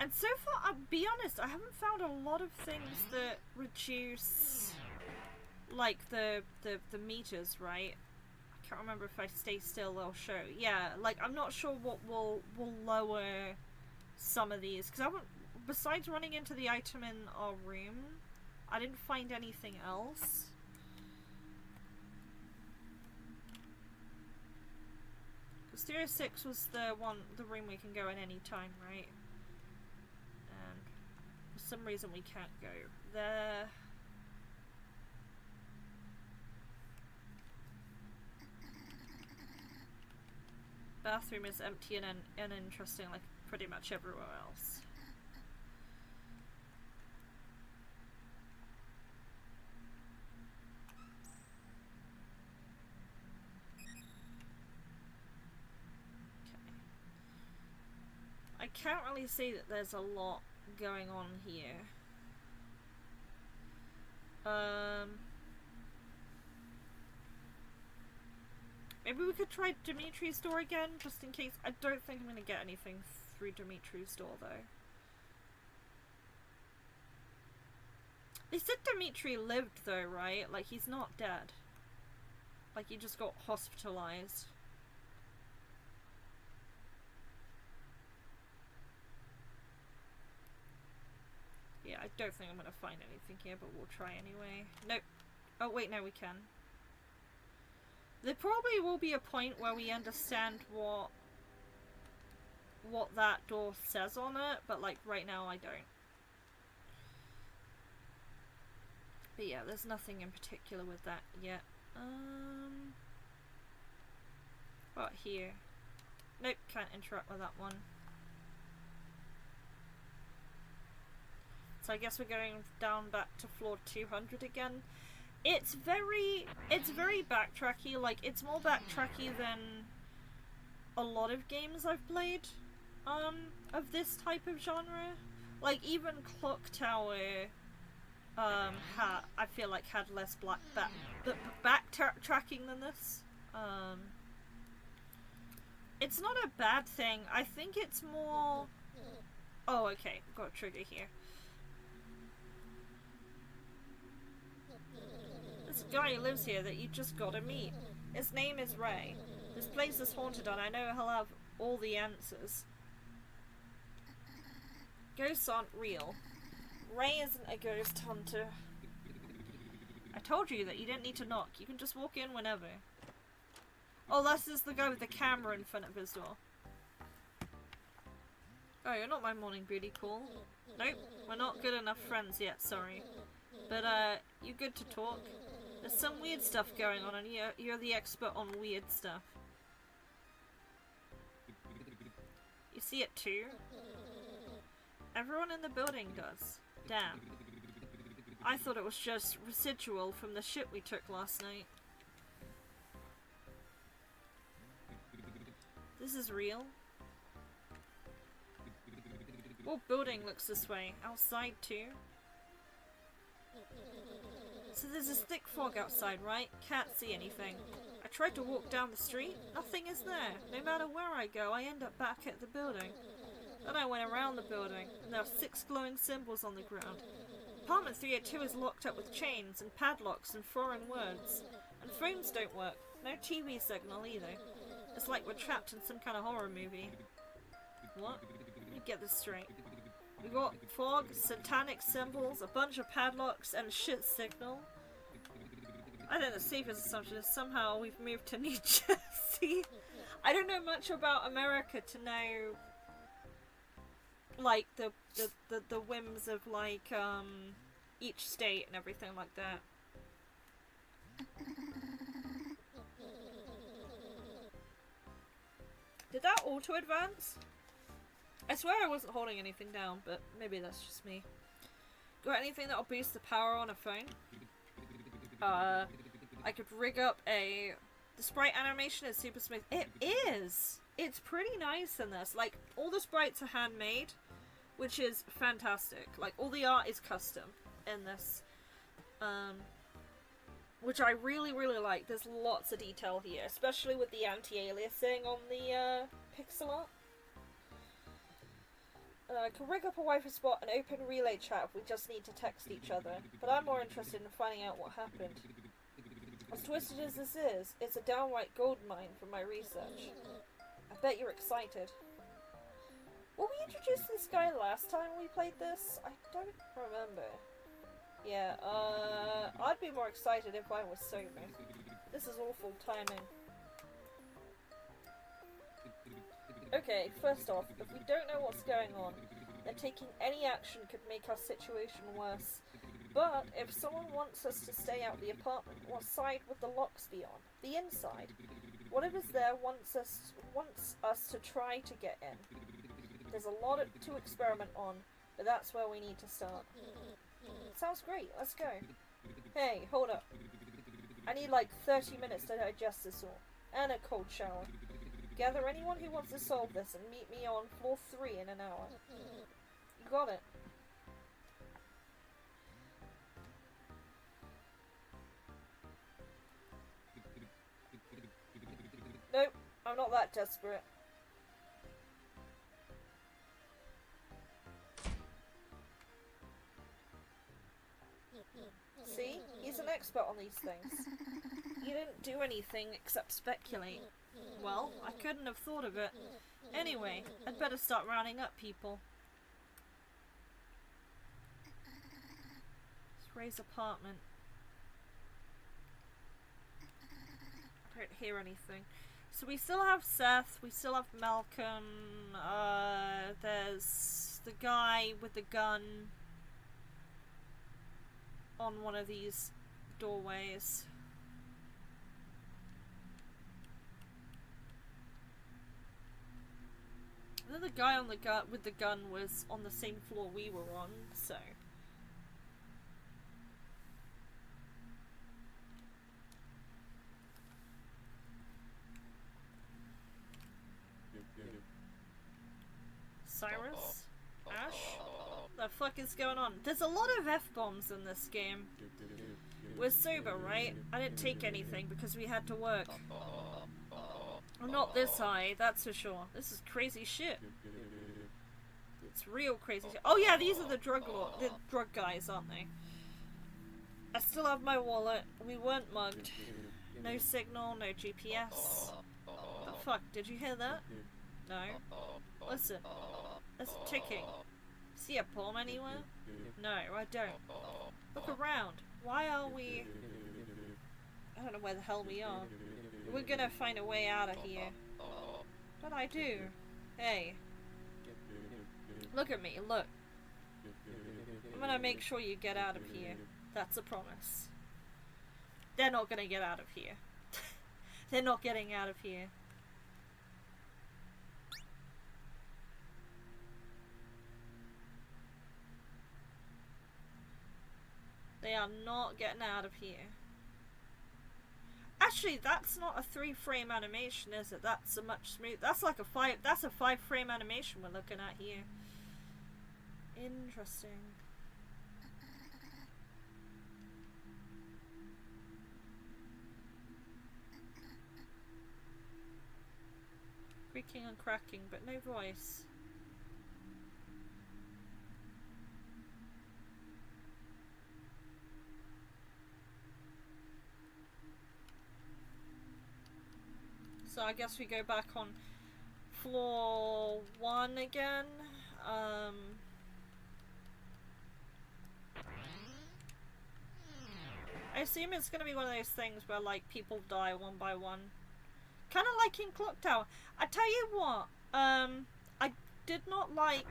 And so far, I'll be honest, I haven't found a lot of things that reduce, like, the meters, right? I can't remember if I stay still, they'll show. Yeah, like, I'm not sure what will lower some of these, because I haven't, besides running into the item in our room, I didn't find anything else. Because 306 was the room we can go in any time, right? For some reason we can't go there. Bathroom is empty and uninteresting like pretty much everywhere else. Okay. I can't really see that there's a lot going on here. Maybe we could try Dimitri's door again, just in case. I don't think I'm going to get anything through Dimitri's door, though. They said Dimitri lived, though, right? Like, he's not dead. Like, he just got hospitalized. Yeah, I don't think I'm going to find anything here, but we'll try anyway. Nope. Oh, wait, no, we can. There probably will be a point where we understand what that door says on it, but, like, right now I don't. But yeah, there's nothing in particular with that yet. What here? Nope, can't interact with that one. So I guess we're going down back to floor 200 again. It's very backtracky. Like, it's more backtracky than a lot of games I've played of this type of genre. Like, even Clock Tower I feel like had less backtracking than this. It's not a bad thing. I think it's more... Oh, okay. Got a trigger here. This guy lives here that you just gotta meet. His name is Ray. This place is haunted and I know he'll have all the answers. Ghosts aren't real. Ray isn't a ghost hunter. I told you that you didn't need to knock. You can just walk in whenever. Oh, this is the guy with the camera in front of his door. Oh, you're not my morning beauty call. Nope, we're not good enough friends yet, sorry. But, you good to talk? There's some weird stuff going on and you're the expert on weird stuff. see it too? Everyone in the building does. Damn. I thought it was just residual from the shit we took last night. This is real. What building looks this way? Outside too? So there's this thick fog outside, right? Can't see anything. I tried to walk down the street. Nothing is there. No matter where I go, I end up back at the building. Then I went around the building, and there are 6 glowing symbols on the ground. Apartment 302 is locked up with chains and padlocks and foreign words. And phones don't work. No TV signal either. It's like we're trapped in some kind of horror movie. What? Let me get this straight. We got fog, satanic symbols, a bunch of padlocks, and a shit signal. I think the safest assumption is somehow we've moved to New Jersey. I don't know much about America to know, like, the whims of, like, each state and everything like that. Did that auto-advance? I swear I wasn't holding anything down, but maybe that's just me. Got anything that'll boost the power on a phone? I could rig up the sprite animation is super smooth. It is! It's pretty nice in this. Like, all the sprites are handmade, which is fantastic. Like, all the art is custom in this. Which I really, really like. There's lots of detail here, especially with the anti-aliasing on the pixel art. Can rig up a Wi-Fi spot and open relay chat if we just need to text each other, but I'm more interested in finding out what happened. As twisted as this is, it's a downright gold mine from my research. I bet you're excited. Were we introduced to this guy last time we played this? I don't remember. Yeah, I'd be more excited if I was sober. This is awful timing. Okay, first off, if we don't know what's going on, then taking any action could make our situation worse. But if someone wants us to stay out of the apartment, what side would the locks be on? The inside? Whatever's there wants us to try to get in. There's a lot to experiment on, but that's where we need to start. Sounds great, let's go. Hey, hold up. I need like 30 minutes to digest this all. And a cold shower. Gather anyone who wants to solve this and meet me on floor 3 in an hour. You got it. Nope, I'm not that desperate. See? He's an expert on these things. He didn't do anything except speculate. Well, I couldn't have thought of it. Anyway, I'd better start rounding up people. It's Ray's apartment. I don't hear anything. So we still have Seth, we still have Malcolm, there's the guy with the gun on one of these doorways. And then the guy on the with the gun was on the same floor we were on, so. Cyrus? Ash? The fuck is going on? There's a lot of F-bombs in this game. We're sober, right? I didn't take anything because we had to work. I'm not this high, that's for sure. This is crazy shit. It's real crazy shit. Oh yeah, these are the drug guys, aren't they? I still have my wallet. We weren't mugged. No signal, no GPS. The fuck, did you hear that? No. Listen. There's ticking. See a bomb anywhere? No, I don't. Look around. Why are we... I don't know where the hell we are. We're gonna find a way out of here. But I do. Hey. Look at me, look. I'm gonna make sure you get out of here. That's a promise. They're not gonna get out of here. They're not getting out of here. are not getting out of here. Actually, that's not a 3-frame animation, is it? That's a much smooth. That's like a 5-frame animation we're looking at here. Interesting. Creaking and cracking, but no voice. So I guess we go back on floor 1 again. I assume it's going to be one of those things where like people die one by one. Kind of like in Clock Tower. I tell you what, I did not like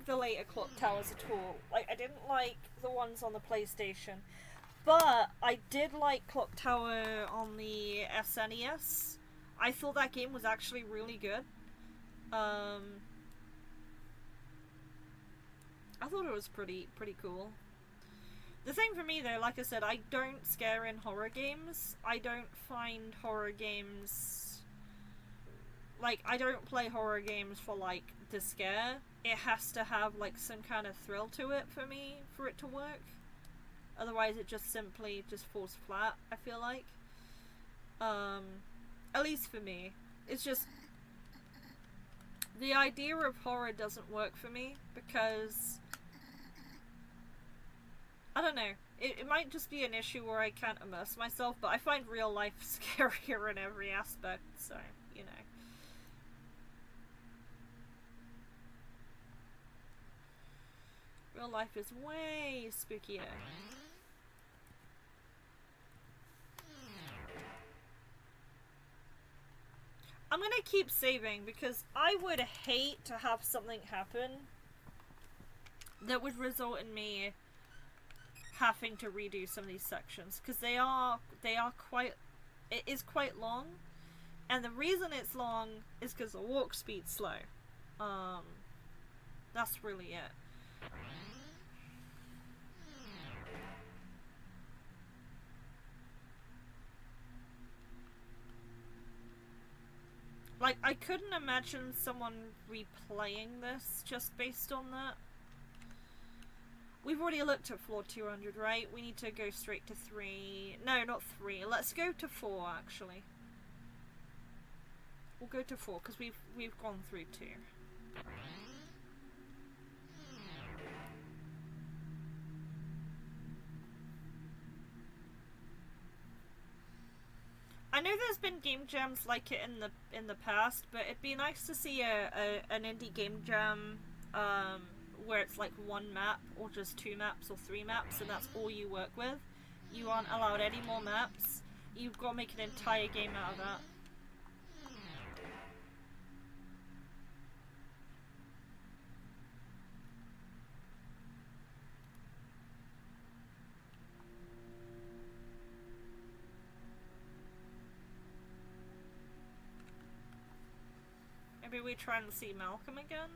the later Clock Towers at all. Like, I didn't like the ones on the PlayStation. But I did like Clock Tower on the SNES. I thought that game was actually really good. I thought it was pretty cool. The thing for me though, like I said, I don't scare in horror games. I don't find horror games... Like, I don't play horror games for, like, the scare. It has to have, like, some kind of thrill to it for me, for it to work. Otherwise it just simply just falls flat, I feel like. At least for me. It's just... The idea of horror doesn't work for me, because... I don't know. It might just be an issue where I can't immerse myself, but I find real life scarier in every aspect, so, you know. Real life is way spookier. I'm gonna keep saving because I would hate to have something happen that would result in me having to redo some of these sections, because they are quite, it is quite long, and the reason it's long is because the walk speed's slow. That's really it. Like, I couldn't imagine someone replaying this just based on that. We've already looked at floor 200, right? We need to go straight to 3. No, not 3. Let's go to 4, actually. We'll go to 4, because we've gone through 2. I know there's been game jams like it in the past, but it'd be nice to see an indie game jam where it's like 1 map, or just 2 maps, or 3 maps, and that's all you work with. You aren't allowed any more maps. You've got to make an entire game out of that. Maybe we try and see Malcolm again?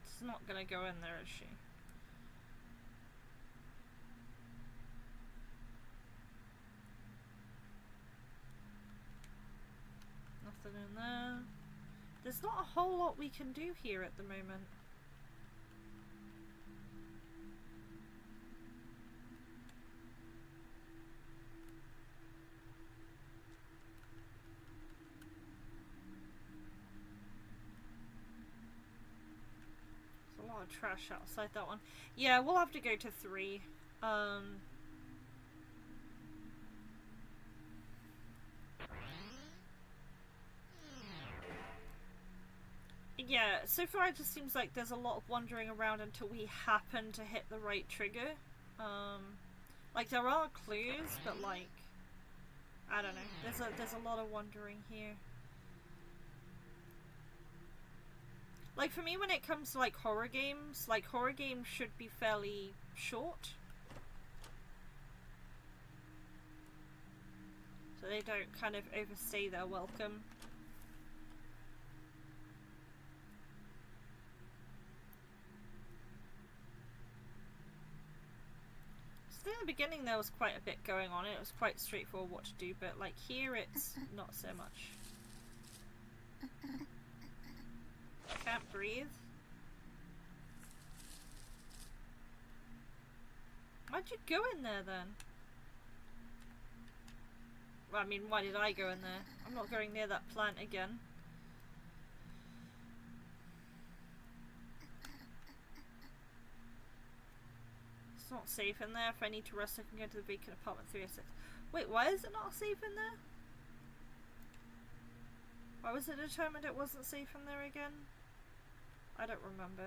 She's not gonna go in there, is she? Nothing in there. There's not a whole lot we can do here at the moment. There's a lot of trash outside that one. Yeah, we'll have to go to 3. Yeah, so far it just seems like there's a lot of wandering around until we happen to hit the right trigger. Like, there are clues, but like, I don't know. There's a lot of wandering here. Like, for me, when it comes to like horror games should be fairly short. so they don't kind of overstay their welcome. So in the beginning there was quite a bit going on. It was quite straightforward what to do, but like here it's not so much. Can't breathe. Why'd you go in there then? Well, I mean, why did I go in there? I'm not going near that plant again. It's not safe in there. If I need to rest, I can go to the vacant apartment 306. Wait, why is it not safe in there? Why was it determined it wasn't safe in there again? I don't remember.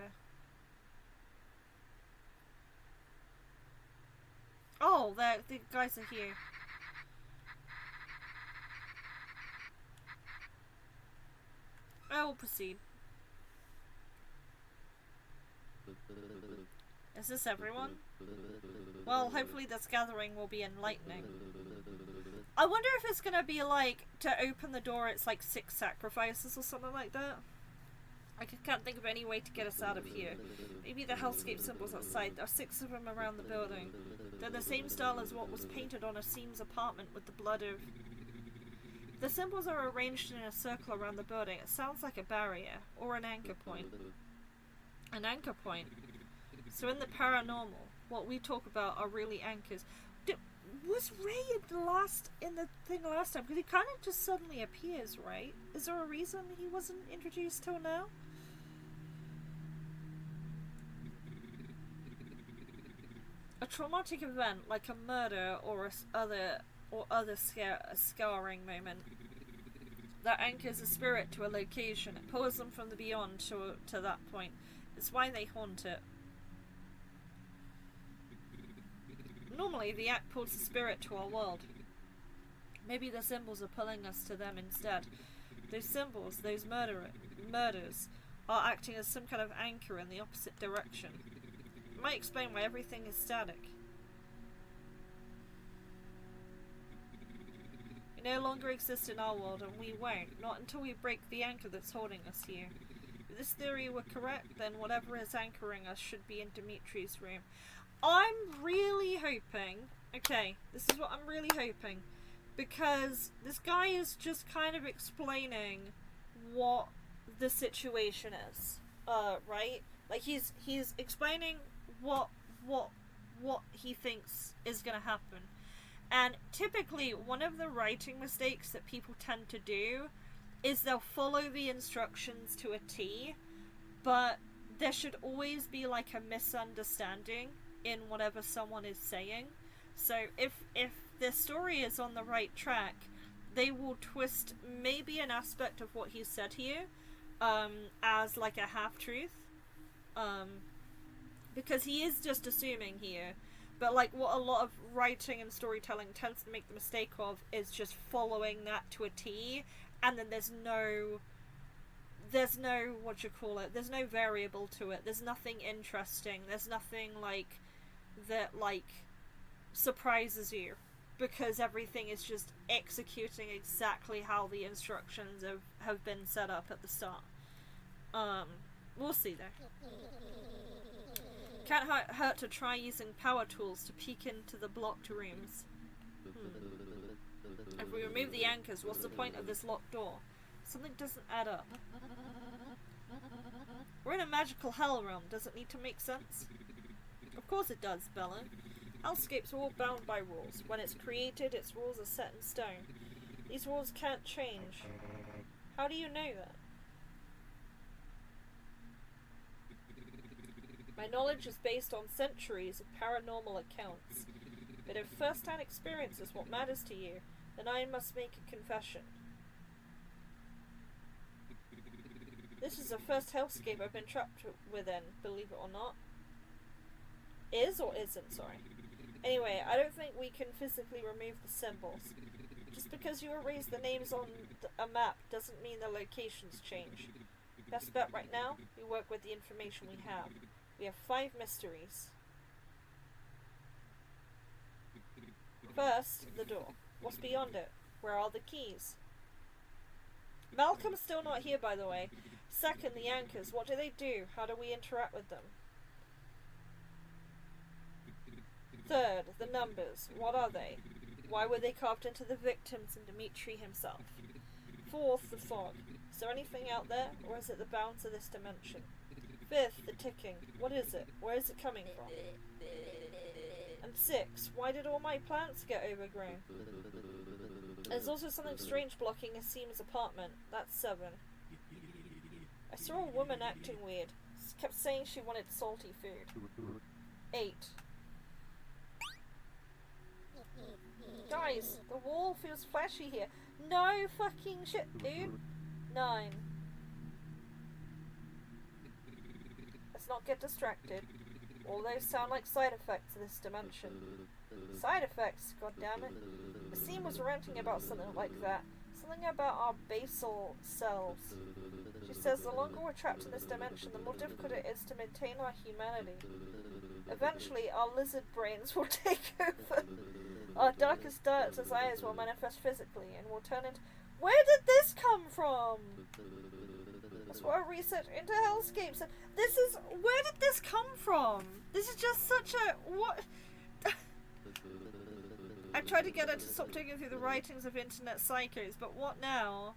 Oh, the guys are here. I will proceed. Is this everyone? Well, hopefully this gathering will be enlightening. I wonder if it's gonna be like, to open the door it's like 6 sacrifices or something like that. I can't think of any way to get us out of here. Maybe the hellscape symbols outside. There are 6 of them around the building. They're the same style as what was painted on Asim's apartment with the blood of... The symbols are arranged in a circle around the building. It sounds like a barrier, or an anchor point. An anchor point. So in the paranormal, what we talk about are really anchors. Was Ray in the thing last time? Because he kind of just suddenly appears, right? Is there a reason he wasn't introduced till now? A traumatic event like a murder or other scarring moment that anchors a spirit to a location. It pulls them from the beyond to that point. It's why they haunt it. Normally, the act pulls the spirit to our world. Maybe the symbols are pulling us to them instead. Those symbols, those murders, are acting as some kind of anchor in the opposite direction. It might explain why everything is static. We no longer exist in our world, and we won't, not until we break the anchor that's holding us here. If this theory were correct, then whatever is anchoring us should be in Dimitri's room. I'm really hoping, okay, this is what I'm really hoping, because this guy is just kind of explaining what the situation is, right? Like he's explaining what he thinks is gonna happen. And typically one of the writing mistakes that people tend to do is they'll follow the instructions to a T, but there should always be like a misunderstanding in whatever someone is saying. So if the story is on the right track, they will twist maybe an aspect of what he said here as like a half-truth, because he is just assuming here. But like what a lot of writing and storytelling tends to make the mistake of is just following that to a T, and then there's no there's no variable to it. There's nothing interesting. There's nothing like that surprises you, because everything is just executing exactly how the instructions have been set up at the start. We'll see though. Can't hurt to try using power tools to peek into the blocked rooms. If we remove the anchors, what's the point of this locked door? Something doesn't add up. We're in a magical hell realm. Does it need to make sense? Of course it does, Bella. Hellscapes are all bound by rules. When it's created, its rules are set in stone. These rules can't change. How do you know that? My knowledge is based on centuries of paranormal accounts. But if first-hand experience is what matters to you, then I must make a confession. This is the first hellscape I've been trapped within, believe it or not. Is or isn't, sorry. Anyway, I don't think we can physically remove the symbols. Just because you erase the names on a map doesn't mean the locations change. Best bet right now, we work with the information we have. We have 5 mysteries. First, the door. What's beyond it? Where are the keys? Malcolm's still not here, by the way. Second, the anchors. What do they do? How do we interact with them? Third, the numbers. What are they? Why were they carved into the victims and Dimitri himself? Fourth, the fog. Is there anything out there, or is it the bounds of this dimension? Fifth, the ticking. What is it? Where is it coming from? And six, why did all my plants get overgrown? There's also something strange blocking Asim's apartment. That's 7. I saw a woman acting weird. Kept saying she wanted salty food. 8. Guys, the wall feels flashy here. No fucking shit, dude. 9. Let's not get distracted. All those sound like side effects of this dimension. Side effects? God damn it. Asim was ranting about something like that. Something about our basal cells. She says the longer we're trapped in this dimension, the more difficult it is to maintain our humanity. Eventually, our lizard brains will take over. Our darkest desires will manifest physically and will turn into... Where did this come from? That's what our research into hellscapes and this is... Where did this come from? This is just such a... What... I tried to get her to stop digging through the writings of internet psychos, but what now?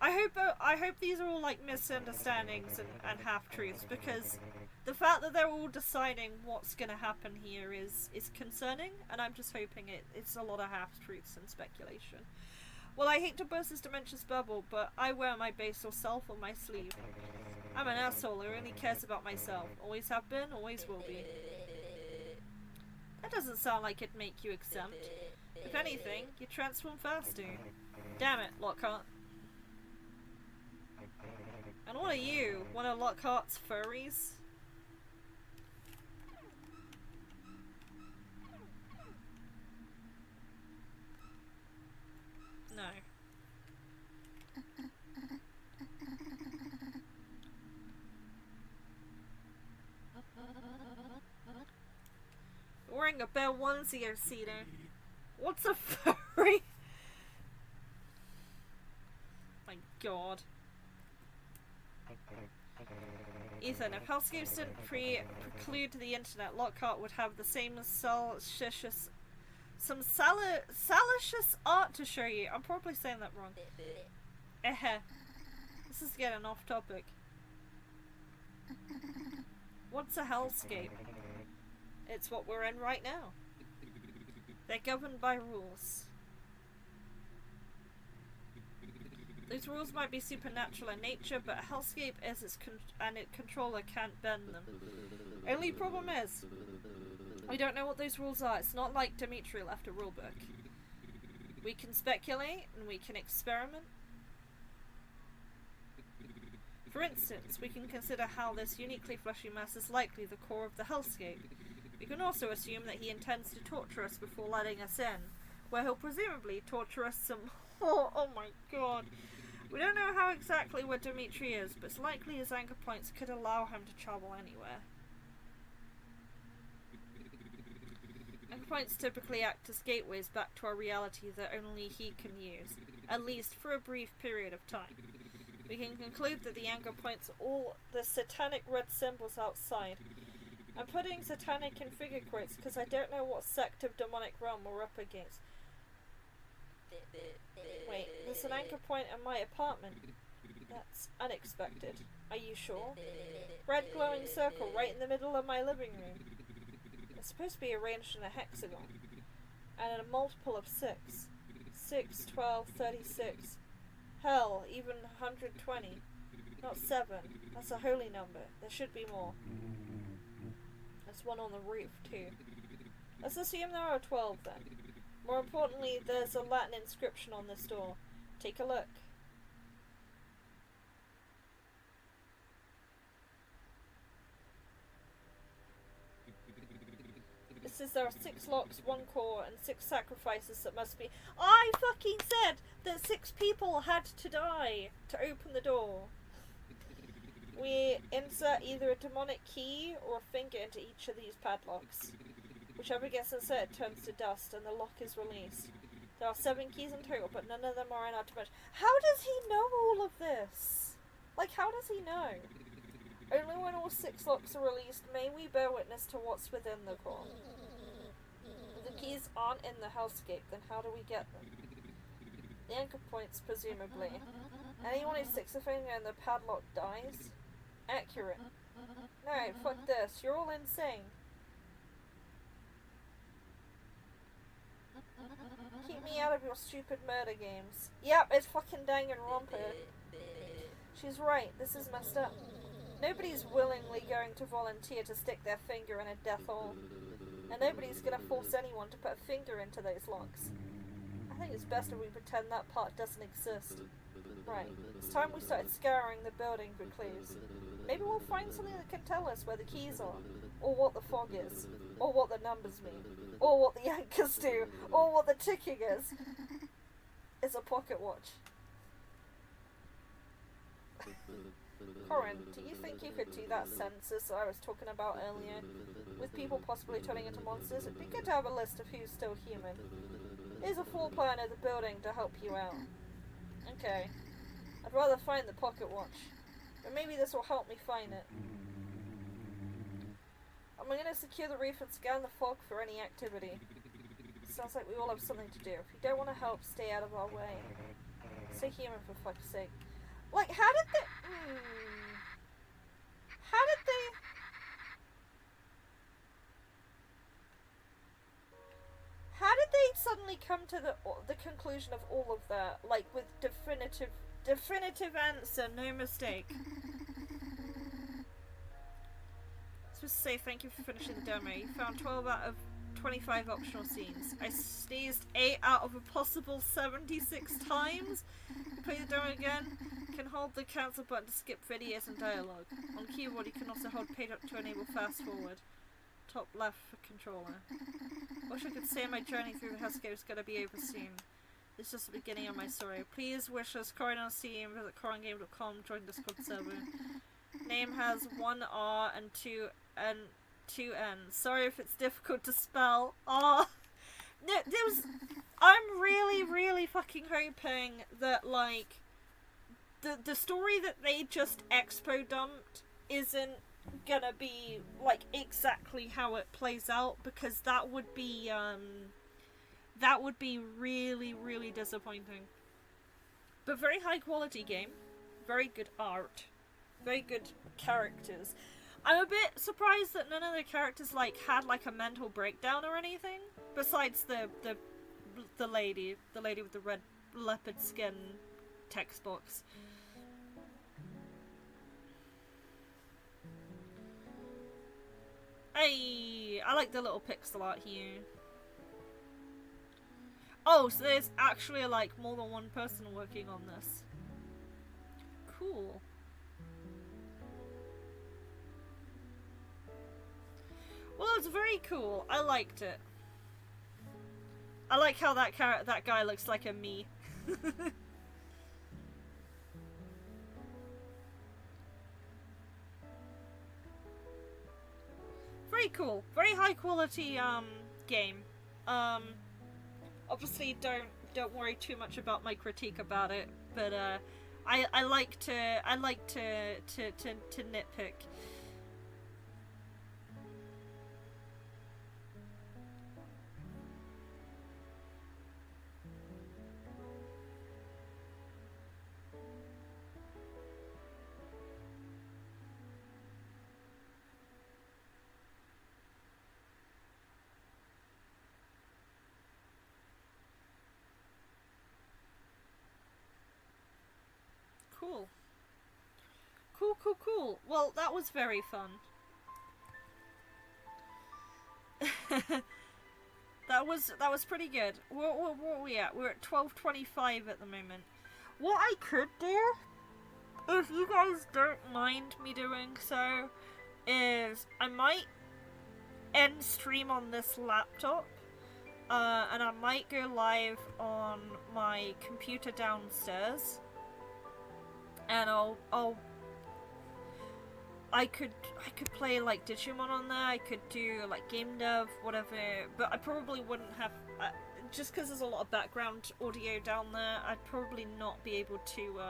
I hope these are all like misunderstandings and half-truths, because the fact that they're all deciding what's going to happen here is concerning, and I'm just hoping it's a lot of half-truths and speculation. Well, I hate to burst this dimension's bubble, but I wear my basal self on my sleeve. I'm an asshole who only cares about myself. Always have been, always will be. That doesn't sound like it'd make you exempt. If anything, you transform faster. Damn it, Lockhart. And what are you? One of Lockhart's furries? No. Wearing a bare onesie or cedar. What's a furry? My god. Ethan, if hellscapes didn't preclude the internet, Lockhart would have the same salacious art to show you. I'm probably saying that wrong. This is getting off topic. What's a hellscape? It's what we're in right now. They're governed by rules. Those rules might be supernatural in nature, but a hellscape is its controller can't bend them. Only problem is, we don't know what those rules are. It's not like Dimitri left a rulebook. We can speculate, and we can experiment. For instance, we can consider how this uniquely fleshy mass is likely the core of the hellscape. We can also assume that he intends to torture us before letting us in, where he'll presumably torture us some more. Oh my god. We don't know how exactly where Dimitri is, but it's likely his anchor points could allow him to travel anywhere. Anchor points typically act as gateways back to our reality that only he can use, at least for a brief period of time. We can conclude that the anchor points are all the satanic red symbols outside. I'm putting satanic in figure quotes because I don't know what sect of demonic realm we're up against. Wait, there's an anchor point in my apartment. That's unexpected. Are you sure? Red glowing circle right in the middle of my living room. It's supposed to be arranged in a hexagon. And in a multiple of 6. 6, 12, 36. Hell, even 120. Not 7. That's a holy number. There should be more. There's one on the roof, too. Let's assume there are 12 then. More importantly, there's a Latin inscription on this door. Take a look. It says there are 6 locks, 1 core, and 6 sacrifices that must be... I fucking said that 6 people had to die to open the door. We insert either a demonic key or a finger into each of these padlocks. Whichever gets inserted turns to dust and the lock is released. There are 7 keys in total, but none of them are in our dimension. How does he know all of this? Like, how does he know? Only when all 6 locks are released may we bear witness to what's within the core. If the keys aren't in the hellscape, then how do we get them? The anchor points, presumably. Anyone who sticks a finger in the padlock dies? Accurate. No, fuck this. You're all insane. Keep me out of your stupid murder games. Yep, it's fucking Danganronpa. She's right, this is messed up. Nobody's willingly going to volunteer to stick their finger in a death hole. And nobody's gonna force anyone to put a finger into those locks. I think it's best if we pretend that part doesn't exist. Right, it's time we started scouring the building for clues. Maybe we'll find something that can tell us where the keys are, or what the fog is, or what the numbers mean, or what the anchors do, or what the ticking is. It's a pocket watch. Corinne, do you think you could do that census I was talking about earlier? With people possibly turning into monsters, it'd be good to have a list of who's still human. Here's a floor plan of the building to help you out. Okay. I'd rather find the pocket watch. But maybe this will help me find it. I'm gonna secure the roof and scan the fog for any activity. Sounds like we all have something to do. If you don't want to help, stay out of our way. Stay human for fuck's sake. Like, how did they... How did they... How did they suddenly come to the conclusion of all of that? Like, with definitive answer, no mistake. Supposed to say thank you for finishing the demo. You found 12 out of 25 optional scenes. I sneezed 8 out of a possible 76 times. Play the demo again. You can hold the cancel button to skip videos and dialogue. On keyboard you can also hold page up to enable fast forward. Top left for controller. Wish I could say my journey through the hellscape is gonna be over soon. This is just the beginning of my story. Please wish us Corinne on Steam, visit CorinneGame.com, join Discord server. Name has 1 R and 2 N. Sorry if it's difficult to spell. Oh, no, I'm really fucking hoping that, like, the story that they just expo dumped isn't gonna be, like, exactly how it plays out, because that would be really disappointing. But very high quality game, very good art, very good characters. I'm a bit surprised that none of the characters, like, had, like, a mental breakdown or anything, besides the lady with the red leopard skin text box. Hey, I like the little pixel art here. Oh, so there's actually, like, more than one person working on this. Cool. Well, it's very cool. I liked it. I like how that guy looks like a me. Very cool. Very high quality game. Obviously don't worry too much about my critique about it, but I like to nitpick. Cool. Cool. Well, that was very fun. that was pretty good. What are we at? We're at 12:25 at the moment. What I could do, if you guys don't mind me doing so, is I might end stream on this laptop, and I might go live on my computer downstairs. And I could play, like, Digimon on there, I could do, like, game dev, whatever, but I probably wouldn't have, just because there's a lot of background audio down there, I'd probably not be able to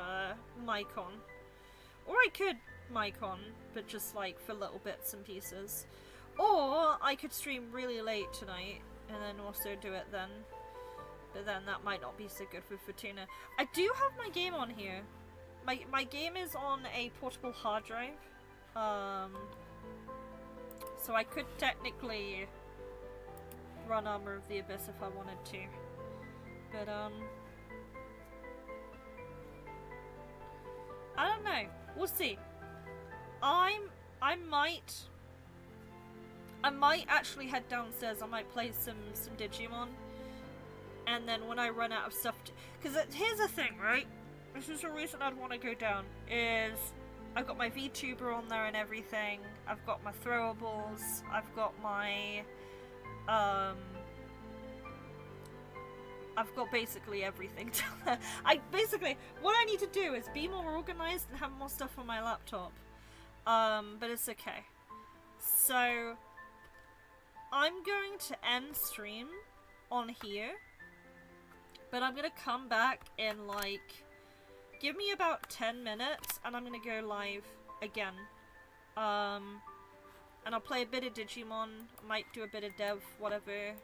mic on. Or I could mic on, but just like for little bits and pieces. Or I could stream really late tonight and then also do it then. But then that might not be so good for Fortuna. I do have my game on here. My game is on a portable hard drive. So I could technically run Armor of the Abyss if I wanted to. But I don't know. We'll see. I might actually head downstairs. I might play some Digimon. And then when I run out of stuff because here's the thing, right? This is the reason I'd want to go down, is I've got my VTuber on there and everything. I've got my throwables. I've got my I've got basically everything down there. What I need to do is be more organized and have more stuff on my laptop. But it's okay. So I'm going to end stream on here, but I'm gonna come back in like, give me about 10 minutes and I'm gonna go live again. And I'll play a bit of Digimon, might do a bit of Dev, whatever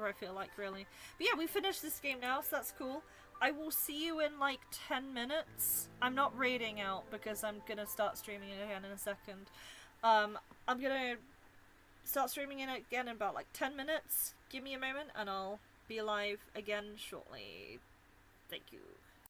I feel like, really. But yeah, we finished this game now, so that's cool. I will see you in like 10 minutes. I'm not raiding out because I'm gonna start streaming again in a second. I'm gonna start streaming again in about like 10 minutes. Give me a moment and I'll be live again shortly. Thank you.